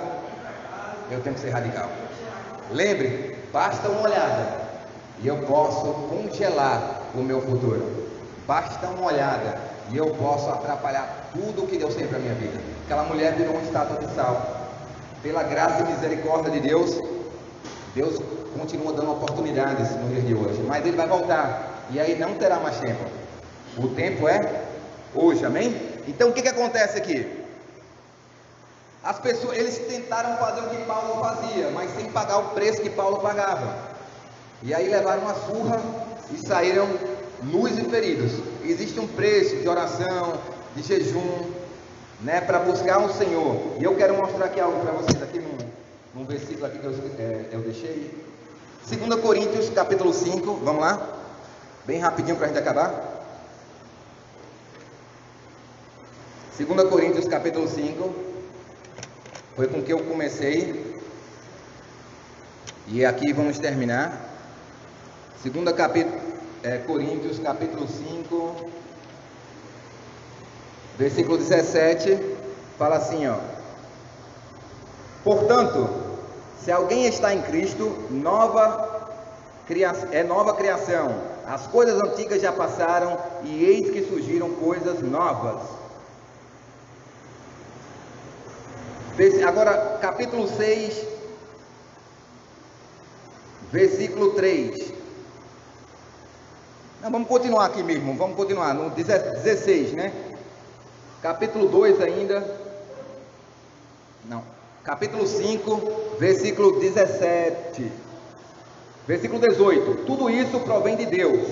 eu tenho que ser radical. Lembre, basta uma olhada e eu posso congelar o meu futuro. Basta uma olhada e eu posso atrapalhar tudo o que Deus tem para a minha vida. Aquela mulher virou uma estátua de sal. Pela graça e misericórdia de Deus, Deus continua dando oportunidades no dia de hoje, mas Ele vai voltar, e aí não terá mais tempo. O tempo é hoje, amém? Então o que acontece aqui? As pessoas, eles tentaram fazer o que Paulo fazia, mas sem pagar o preço que Paulo pagava. E aí levaram uma surra e saíram nus e feridos. Existe um preço de oração, de jejum, né, para buscar o Senhor. E eu quero mostrar aqui algo para vocês, aqui num versículo aqui que eu deixei. 2 Coríntios capítulo 5, vamos lá? Bem rapidinho para a gente acabar. 2 Coríntios capítulo 5, foi com que eu comecei, e aqui vamos terminar. 2 Coríntios capítulo 5, versículo 17, fala assim, ó: portanto, se alguém está em Cristo, nova criação, as coisas antigas já passaram, e eis que surgiram coisas novas. Agora, capítulo 6, versículo 3. Não, vamos continuar aqui mesmo, vamos continuar no 16, né? Capítulo 2 ainda. Não, capítulo 5, versículo 17. Versículo 18. Tudo isso provém de Deus,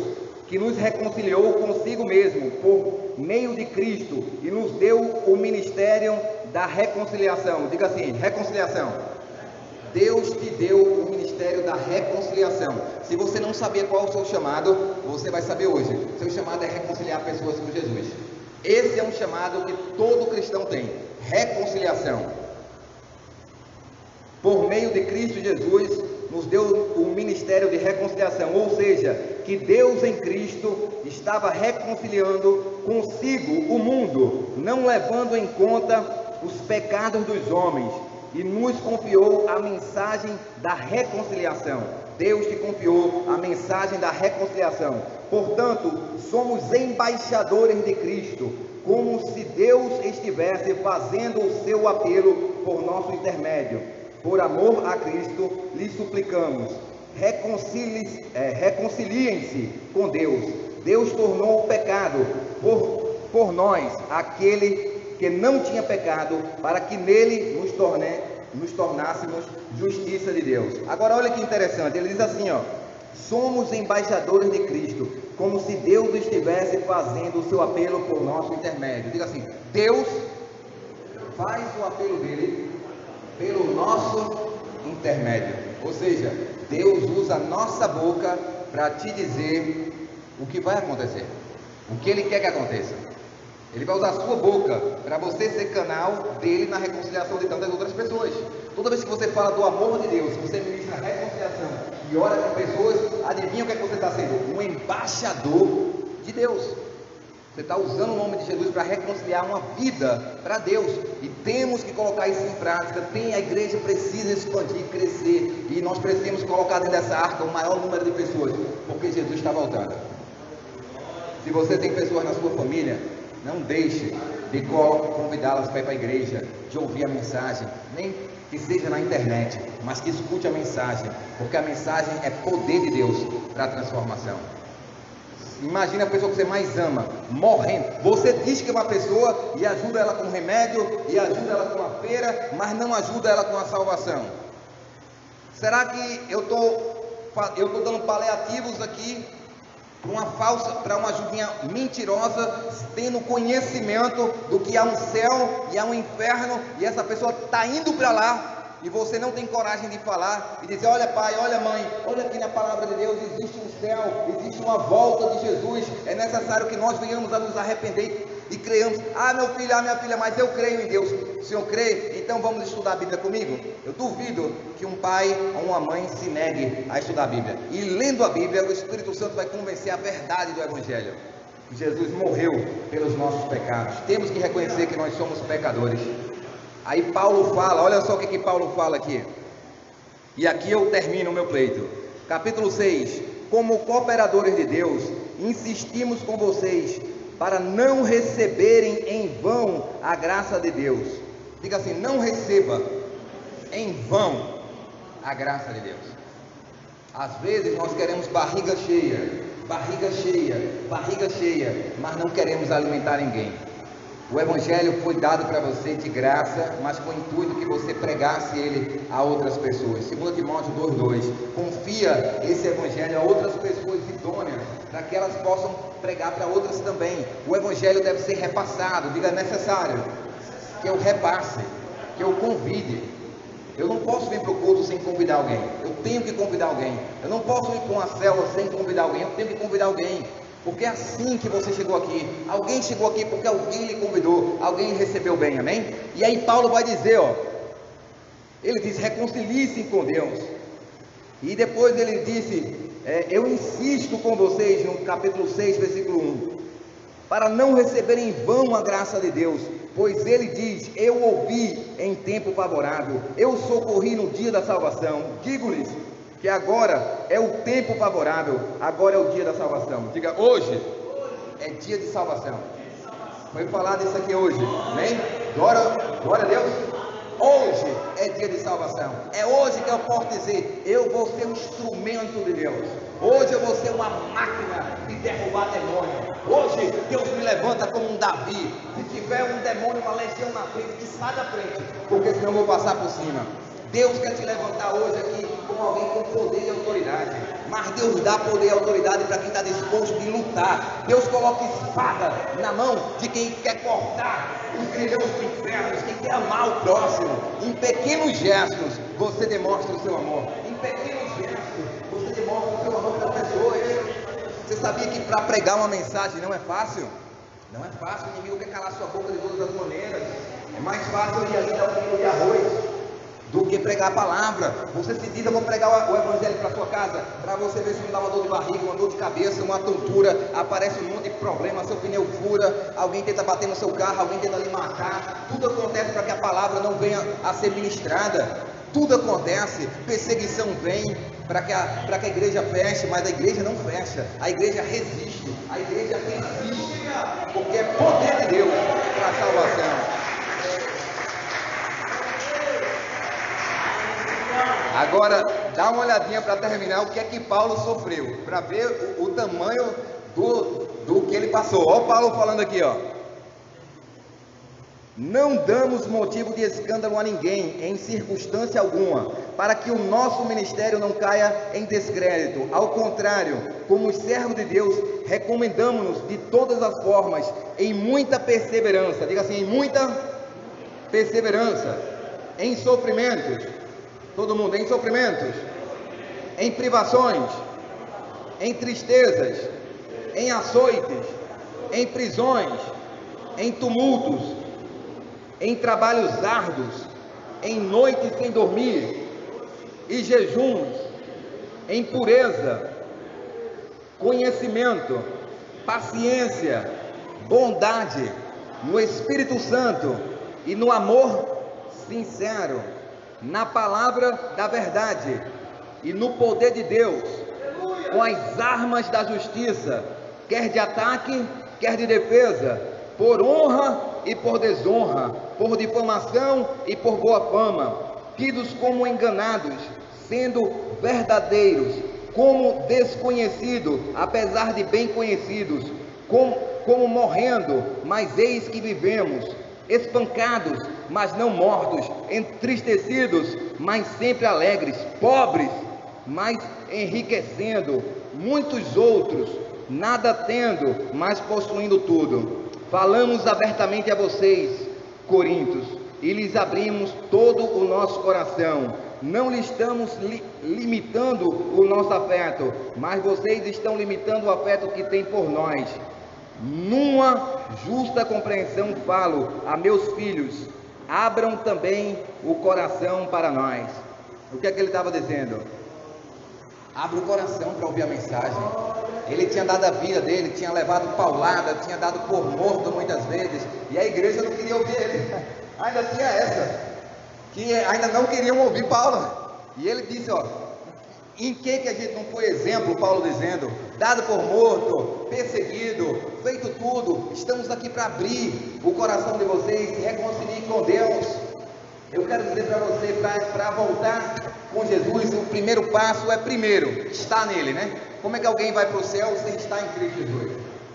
que nos reconciliou consigo mesmo por meio de Cristo e nos deu o ministério da reconciliação. Diga assim: reconciliação. Deus te deu o ministério da reconciliação. Se você não sabia qual é o seu chamado, você vai saber hoje. Seu chamado é reconciliar pessoas com Jesus. Esse é um chamado que todo cristão tem: reconciliação. Por meio de Cristo Jesus, nos deu o ministério de reconciliação, ou seja, que Deus em Cristo estava reconciliando consigo o mundo, não levando em conta os pecados dos homens, e nos confiou a mensagem da reconciliação. Deus te confiou a mensagem da reconciliação. Portanto, somos embaixadores de Cristo, como se Deus estivesse fazendo o seu apelo por nosso intermédio. Por amor a Cristo, lhes suplicamos, reconciliem-se com Deus. Deus tornou o pecado por nós, aquele que não tinha pecado, para que nele nos tornássemos justiça de Deus. Agora olha que interessante, ele diz assim, ó: somos embaixadores de Cristo, como se Deus estivesse fazendo o seu apelo por nosso intermédio. Diga assim: Deus faz o apelo dele pelo nosso intermédio. Ou seja, Deus usa a nossa boca para te dizer o que vai acontecer, o que Ele quer que aconteça. Ele vai usar a sua boca para você ser canal dele na reconciliação de tantas outras pessoas. Toda vez que você fala do amor de Deus, você ministra a reconciliação e ora com pessoas, adivinha o que é que você está sendo? Um embaixador de Deus. Você está usando o nome de Jesus para reconciliar uma vida para Deus. E temos que colocar isso em prática. A igreja precisa expandir, crescer. E nós precisamos colocar dentro dessa arca o maior número de pessoas, porque Jesus está voltando. Se você tem pessoas na sua família, não deixe de convidá-las para ir para a igreja, de ouvir a mensagem, nem que seja na internet, mas que escute a mensagem, porque a mensagem é poder de Deus para a transformação. Imagine a pessoa que você mais ama morrendo. Você diz que é uma pessoa e ajuda ela com remédio, e ajuda ela com a feira, mas não ajuda ela com a salvação. Será que eu estou dando paliativos aqui para uma ajudinha mentirosa, tendo conhecimento do que há um céu e há um inferno, e essa pessoa está indo para lá, e você não tem coragem de falar e dizer: olha pai, olha mãe, olha aqui na palavra de Deus, existe um céu, existe uma volta de Jesus, é necessário que nós venhamos a nos arrepender e creiamos. Ah, meu filho, ah, minha filha, mas eu creio em Deus. O senhor crê? Então vamos estudar a Bíblia comigo? Eu duvido que um pai ou uma mãe se negue a estudar a Bíblia. E lendo a Bíblia, o Espírito Santo vai convencer a verdade do Evangelho, que Jesus morreu pelos nossos pecados. Temos que reconhecer que nós somos pecadores. Aí Paulo fala, olha só o que Paulo fala aqui. E aqui eu termino o meu pleito. Capítulo 6. Como cooperadores de Deus, insistimos com vocês para não receberem em vão a graça de Deus. Diga assim: não receba em vão a graça de Deus. Às vezes nós queremos barriga cheia, mas não queremos alimentar ninguém. O Evangelho foi dado para você de graça, mas com o intuito que você pregasse ele a outras pessoas. 2 Timóteo 2,2. Confia esse Evangelho a outras pessoas idôneas, para que elas possam pregar para outras também. O Evangelho deve ser repassado. Diga: é necessário que eu repasse, que eu convide. Eu não posso vir para o culto sem convidar alguém. Eu tenho que convidar alguém. Eu não posso ir para uma célula sem convidar alguém. Eu tenho que convidar alguém. Porque é assim que você chegou aqui. Alguém chegou aqui porque alguém lhe convidou, alguém lhe recebeu bem, amém? E aí Paulo vai dizer, ó, ele diz: reconcilie-se com Deus. E depois ele disse, eu insisto com vocês, no capítulo 6, versículo 1, para não receberem em vão a graça de Deus, pois ele diz: eu ouvi em tempo favorável, eu socorri no dia da salvação. Digo-lhes que agora é o tempo favorável, agora é o dia da salvação. Diga: hoje é dia de salvação. Foi falado isso aqui hoje, amém? Glória a Deus. Hoje é dia de salvação. É hoje que eu posso dizer: eu vou ser um instrumento de Deus. Hoje eu vou ser uma máquina de derrubar demônio. Hoje Deus me levanta como um Davi. Se tiver um demônio, uma legião na frente, que sai da frente, porque senão eu vou passar por cima. Deus quer te levantar hoje aqui como alguém com poder e autoridade. Mas Deus dá poder e autoridade para quem está disposto de lutar. Deus coloca espada na mão de quem quer cortar os grilhões dos infernos, quem quer amar o próximo. Em pequenos gestos, você demonstra o seu amor. Em pequenos gestos, você demonstra o seu amor para as pessoas. Você sabia que para pregar uma mensagem não é fácil? Não é fácil, o inimigo quer calar sua boca de todas as maneiras. É mais fácil ir ali dar um quilo de arroz do que pregar a palavra. Você se diz, eu vou pregar o evangelho para sua casa, para você ver se não dá uma dor de barriga, uma dor de cabeça, uma tontura, aparece um monte de problema, seu pneu fura, alguém tenta bater no seu carro, alguém tenta lhe matar, tudo acontece para que a palavra não venha a ser ministrada, tudo acontece, perseguição vem para que a igreja feche, mas a igreja não fecha, a igreja resiste, porque é poder de Deus para a salvação. Agora, dá uma olhadinha para terminar o que é que Paulo sofreu, para ver o tamanho do que ele passou. Olha o Paulo falando aqui, ó. Não damos motivo de escândalo a ninguém, em circunstância alguma, para que o nosso ministério não caia em descrédito. Ao contrário, como os servos de Deus, recomendamos-nos de todas as formas, em muita perseverança, diga assim, em muita perseverança, em sofrimentos. Todo mundo, em sofrimentos, em privações, em tristezas, em açoites, em prisões, em tumultos, em trabalhos árduos, em noites sem dormir, e jejuns, em pureza, conhecimento, paciência, bondade, no Espírito Santo e no amor sincero, na palavra da verdade e no poder de Deus, com as armas da justiça, quer de ataque, quer de defesa, por honra e por desonra, por difamação e por boa fama, tidos como enganados, sendo verdadeiros, como desconhecidos, apesar de bem conhecidos, como morrendo, mas eis que vivemos, espancados, mas não mortos, entristecidos, mas sempre alegres, pobres, mas enriquecendo, muitos outros, nada tendo, mas possuindo tudo. Falamos abertamente a vocês, Coríntios, e lhes abrimos todo o nosso coração. Não lhe estamos limitando o nosso afeto, mas vocês estão limitando o afeto que têm por nós. Numa justa compreensão falo a meus filhos, abram também o coração para nós. O que é que ele estava dizendo? Abra o coração para ouvir a mensagem. Ele tinha dado a vida dele, tinha levado paulada, tinha dado por morto muitas vezes, e a igreja não queria ouvir ele. Ainda tinha essa, que ainda não queriam ouvir Paulo. E ele disse, ó, em que a gente não foi exemplo, Paulo dizendo, dado por morto, perseguido, feito tudo, estamos aqui para abrir o coração de vocês, se reconciliar com Deus. Eu quero dizer para você, para voltar com Jesus, o primeiro passo é primeiro, estar nele, né? Como é que alguém vai para o céu sem estar em Cristo Jesus?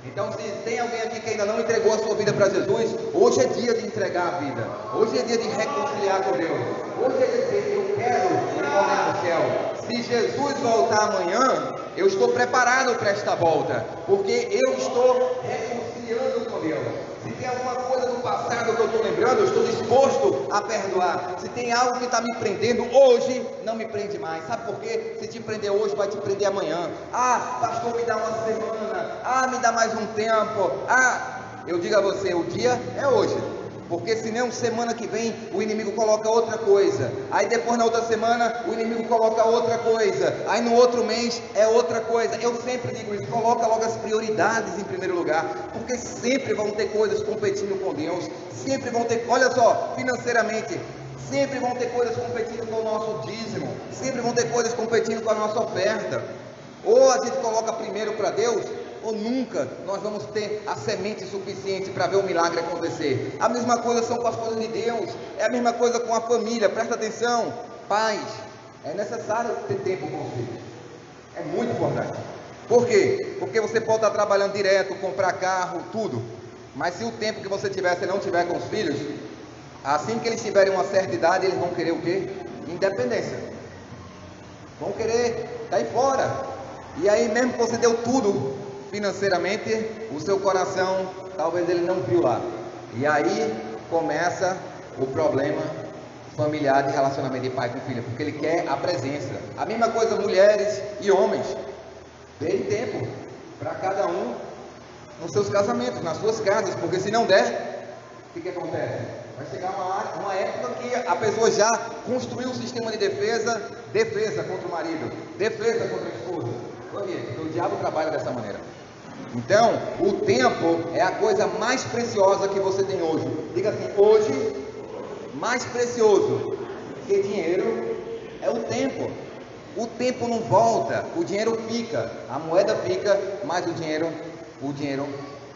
Então, se tem alguém aqui que ainda não entregou a sua vida para Jesus, hoje é dia de entregar a vida, hoje é dia de reconciliar com Deus, hoje é dia de dizer, eu quero morar no céu. Se Jesus voltar amanhã, eu estou preparado para esta volta, porque eu estou reconciliando com Deus. Se tem alguma coisa do passado que eu estou lembrando, eu estou disposto a perdoar. Se tem algo que está me prendendo hoje, não me prende mais. Sabe por quê? Se te prender hoje, vai te prender amanhã. Ah, pastor, me dá uma semana. Ah, me dá mais um tempo. Ah, eu digo a você, o dia é hoje. Porque senão semana que vem o inimigo coloca outra coisa, aí depois na outra semana o inimigo coloca outra coisa, aí no outro mês é outra coisa. Eu sempre digo isso, coloca logo as prioridades em primeiro lugar, porque sempre vão ter coisas competindo com Deus, sempre vão ter, olha só, financeiramente, sempre vão ter coisas competindo com o nosso dízimo, sempre vão ter coisas competindo com a nossa oferta. Ou a gente coloca primeiro para Deus, ou nunca nós vamos ter a semente suficiente para ver o milagre acontecer. A mesma coisa são com as coisas de Deus, é a mesma coisa com a família. Presta atenção, pais, é necessário ter tempo com os filhos, é muito importante. Por quê? Porque você pode estar trabalhando direto, comprar carro, tudo, mas se o tempo que você tiver, você não tiver com os filhos, assim que eles tiverem uma certa idade, eles vão querer o quê? Independência, vão querer cair fora. E aí mesmo que você deu tudo financeiramente, o seu coração talvez ele não viu lá, e aí começa o problema familiar de relacionamento de pai com filha, porque ele quer a presença. A mesma coisa mulheres e homens. Deem tempo para cada um nos seus casamentos, nas suas casas, porque se não der, o que acontece? Vai chegar uma época que a pessoa já construiu um sistema de defesa contra o marido, defesa contra a esposa. Porque o diabo trabalha dessa maneira. Então, o tempo é a coisa mais preciosa que você tem hoje. Diga assim, hoje, mais precioso que dinheiro é o tempo. O tempo não volta, o dinheiro fica, a moeda fica, mas o dinheiro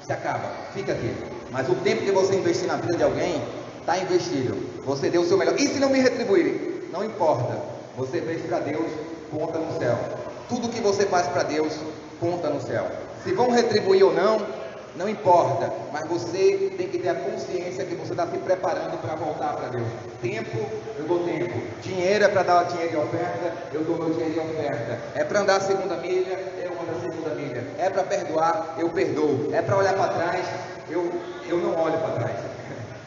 se acaba, fica aqui. Mas o tempo que você investir na vida de alguém, está investido. Você deu o seu melhor. E se não me retribuírem? Não importa. Você fez para Deus, conta no céu. Tudo que você faz para Deus, conta no céu. Se vão retribuir ou não importa, mas você tem que ter a consciência que você está se preparando para voltar para Deus. Tempo, eu dou tempo. Dinheiro é para dar dinheiro de oferta, eu dou meu dinheiro de oferta. É para andar a segunda milha, eu ando a segunda milha. É para perdoar, eu perdoo. É para olhar para trás, eu não olho para trás.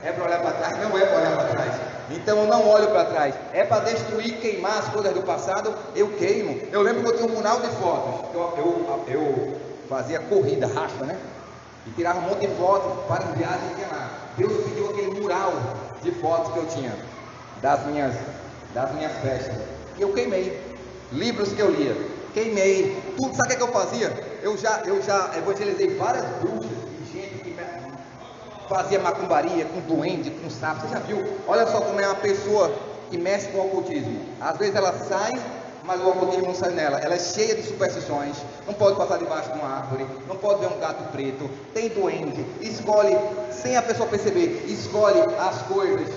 É para olhar para trás, não é para olhar para trás. Então eu não olho para trás. É para destruir, queimar as coisas do passado, eu queimo. Eu lembro que eu tinha um mural de fotos. Eu fazia corrida, racha, né? E tirava um monte de fotos para as viagens que tinha lá. Deus pediu aquele mural de fotos que eu tinha das minhas festas. E eu queimei. Livros que eu lia, queimei. Tudo, sabe o que eu fazia? Eu já evangelizei várias bruxas e gente que fazia macumbaria com duende, com sapo. Você já viu? Olha só como é uma pessoa que mexe com o ocultismo. Às vezes ela sai, mas o ocultismo não sai nela. Ela é cheia de superstições. Não pode passar debaixo de uma árvore. Não pode ver um gato preto. Tem duende. Escolhe, sem a pessoa perceber, escolhe as coisas.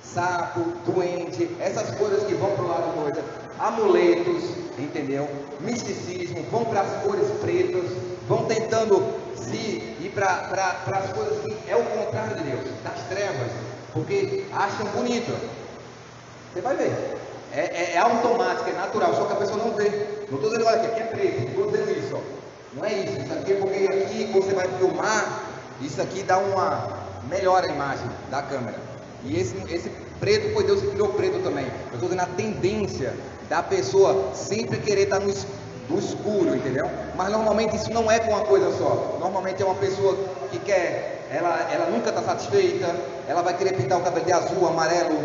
Sapo, duende, essas coisas que vão para o lado da coisa. Amuletos, entendeu? Misticismo, vão para as cores pretas. Vão tentando se ir para as coisas que é o contrário de Deus, das trevas. Porque acham bonito. Você vai ver. É automático, é natural, só que a pessoa não vê. Não estou dizendo, olha, aqui é preto, não estou dizendo isso, ó. Não é isso, isso aqui é porque aqui você vai filmar, isso aqui dá uma melhora a imagem da câmera. E esse preto foi Deus que criou preto também. Eu estou dizendo a tendência da pessoa sempre querer estar no escuro, entendeu? Mas normalmente isso não é com uma coisa só. Normalmente é uma pessoa que quer, ela nunca está satisfeita, ela vai querer pintar o cabelo de azul, amarelo,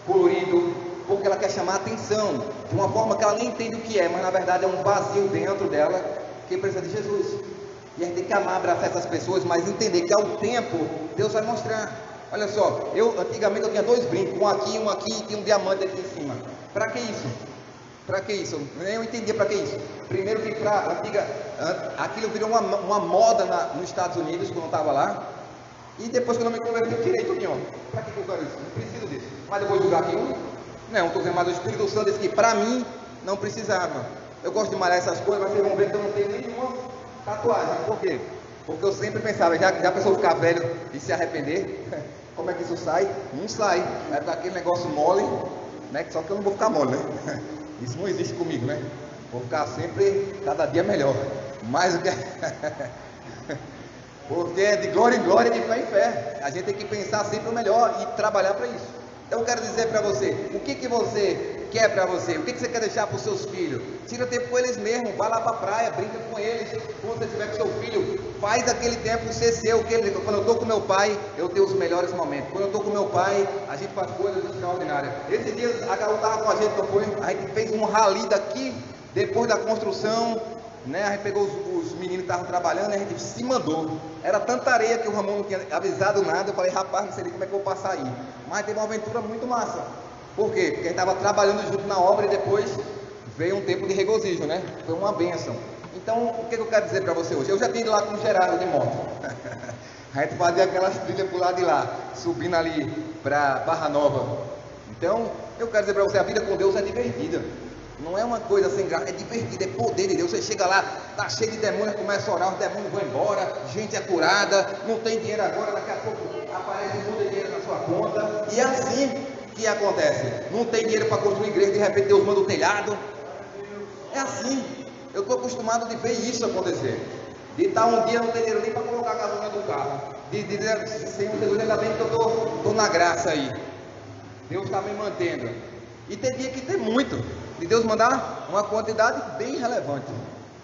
colorido, porque ela quer chamar a atenção, de uma forma que ela nem entende o que é, mas na verdade é um vazio dentro dela, que precisa de Jesus. E a gente tem que amar, abraçar essas pessoas, mas entender que ao tempo, Deus vai mostrar. Olha só, antigamente eu tinha 2 brincos, um aqui e tinha um diamante aqui em cima. Para que isso? Para que isso? Nem eu entendia para que isso. Primeiro que aquilo virou uma moda nos Estados Unidos, quando eu estava lá. E depois que eu não me converti, eu tirei tudo. Para que eu quero isso? Não preciso disso. Mas eu vou julgar aqui um? Não, estou dizendo, mas o Espírito Santo disse que para mim não precisava. Eu gosto de malhar essas coisas, mas vocês vão ver que eu não tenho nenhuma tatuagem. Por quê? Porque eu sempre pensava, já a pessoa ficar velho e se arrepender, como é que isso sai? Não sai. É daquele negócio mole, né? Só que eu não vou ficar mole, né? Isso não existe comigo, né? Vou ficar sempre, cada dia melhor. Mais do que... Porque é de glória em glória, de fé em fé. A gente tem que pensar sempre o melhor e trabalhar para isso. Então eu quero dizer para você, o que você quer para você? O que você quer deixar para os seus filhos? Tira tempo com eles mesmo, vai lá para a praia, brinca com eles. Quando você estiver com seu filho, faz aquele tempo ser seu. Quando eu estou com meu pai, eu tenho os melhores momentos. Quando eu estou com meu pai, a gente faz coisas extraordinárias. Esses dias a Carol estava com a gente, não foi? A gente fez um rally daqui, depois da construção, né? A gente pegou os meninos que estavam trabalhando e a gente se mandou. Era tanta areia que o Ramon não tinha avisado nada. Eu falei, rapaz, não sei nem como é que eu vou passar aí. Mas teve uma aventura muito massa. Por quê? Porque a gente estava trabalhando junto na obra e depois veio um tempo de regozijo, né? Foi uma bênção. Então, o que eu quero dizer para você hoje? Eu já tinha ido lá com o Gerardo de moto. A gente fazia aquelas trilhas por lá de lá, subindo ali para Barra Nova. Então, eu quero dizer para você, a vida com Deus é divertida. Não é uma coisa sem graça, é divertido, é poder de Deus. Você chega lá, tá cheio de demônios, começa a orar, os demônios vão embora, gente é curada, não tem dinheiro agora, daqui a pouco aparece muito dinheiro na sua conta. E é assim que acontece. Não tem dinheiro para construir igreja, de repente Deus manda o telhado. É assim. Eu estou acostumado de ver isso acontecer. De estar um dia não ter dinheiro nem para colocar a gasolina do carro. De dizer, Senhor Jesus, ainda bem que eu estou na graça aí. Deus está me mantendo. E tem dia que tem muito, de Deus mandar uma quantidade bem relevante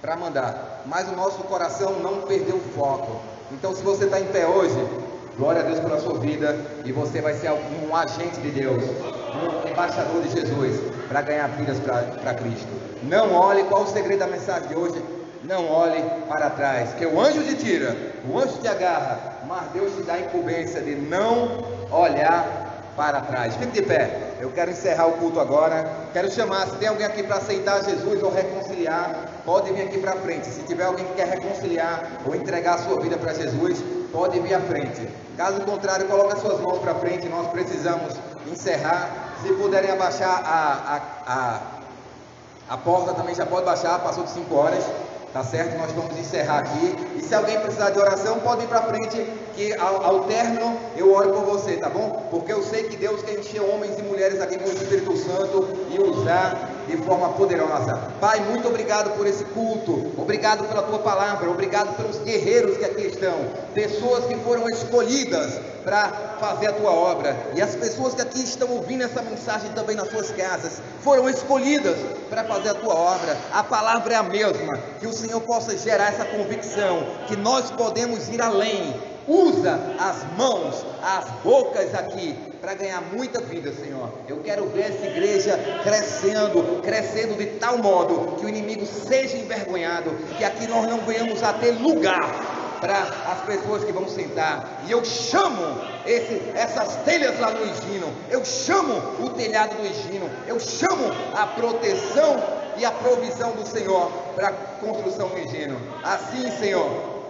para mandar, mas o nosso coração não perdeu o foco. Então, se você está em pé hoje, glória a Deus pela sua vida, e você vai ser um agente de Deus, um embaixador de Jesus, para ganhar vidas para Cristo. Não olhe, qual o segredo da mensagem de hoje? Não olhe para trás, que o anjo te tira, o anjo te agarra, mas Deus te dá a incumbência de não olhar para trás. Fique de pé. Eu quero encerrar o culto agora. Quero chamar, se tem alguém aqui para aceitar Jesus ou reconciliar, pode vir aqui para frente. Se tiver alguém que quer reconciliar ou entregar a sua vida para Jesus, pode vir à frente. Caso contrário, coloque as suas mãos para frente. Nós precisamos encerrar. Se puderem abaixar a porta também já pode baixar. Passou de 5 horas. Tá certo? Nós vamos encerrar aqui. E se alguém precisar de oração, pode ir para frente, que ao término eu oro por você, tá bom? Porque eu sei que Deus quer encher homens e mulheres aqui com o Espírito Santo e usar de forma poderosa. Pai, muito obrigado por esse culto. Obrigado pela tua palavra. Obrigado pelos guerreiros que aqui estão. Pessoas que foram escolhidas para fazer a tua obra. E as pessoas que aqui estão ouvindo essa mensagem também nas suas casas foram escolhidas para fazer a tua obra. A palavra é a mesma. Que o Senhor possa gerar essa convicção que nós podemos ir além. Usa as mãos, as bocas aqui para ganhar muita vida, Senhor. Eu quero ver essa igreja crescendo de tal modo que o inimigo seja envergonhado, que aqui nós não venhamos a ter lugar para as pessoas que vão sentar. E eu chamo essas telhas lá no Higino, eu chamo o telhado do Higino, eu chamo a proteção e a provisão do Senhor para a construção do Higino. Assim, Senhor,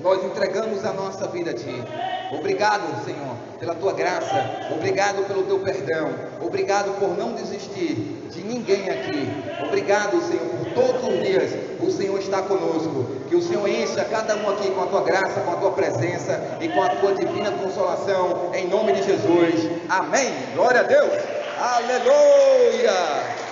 nós entregamos a nossa vida a Ti. Obrigado, Senhor, pela Tua graça. Obrigado pelo Teu perdão. Obrigado por não desistir de ninguém aqui. Obrigado, Senhor, por todos os dias o Senhor está conosco. Que o Senhor encha cada um aqui com a Tua graça, com a Tua presença e com a Tua divina consolação. Em nome de Jesus. Amém. Glória a Deus. Aleluia.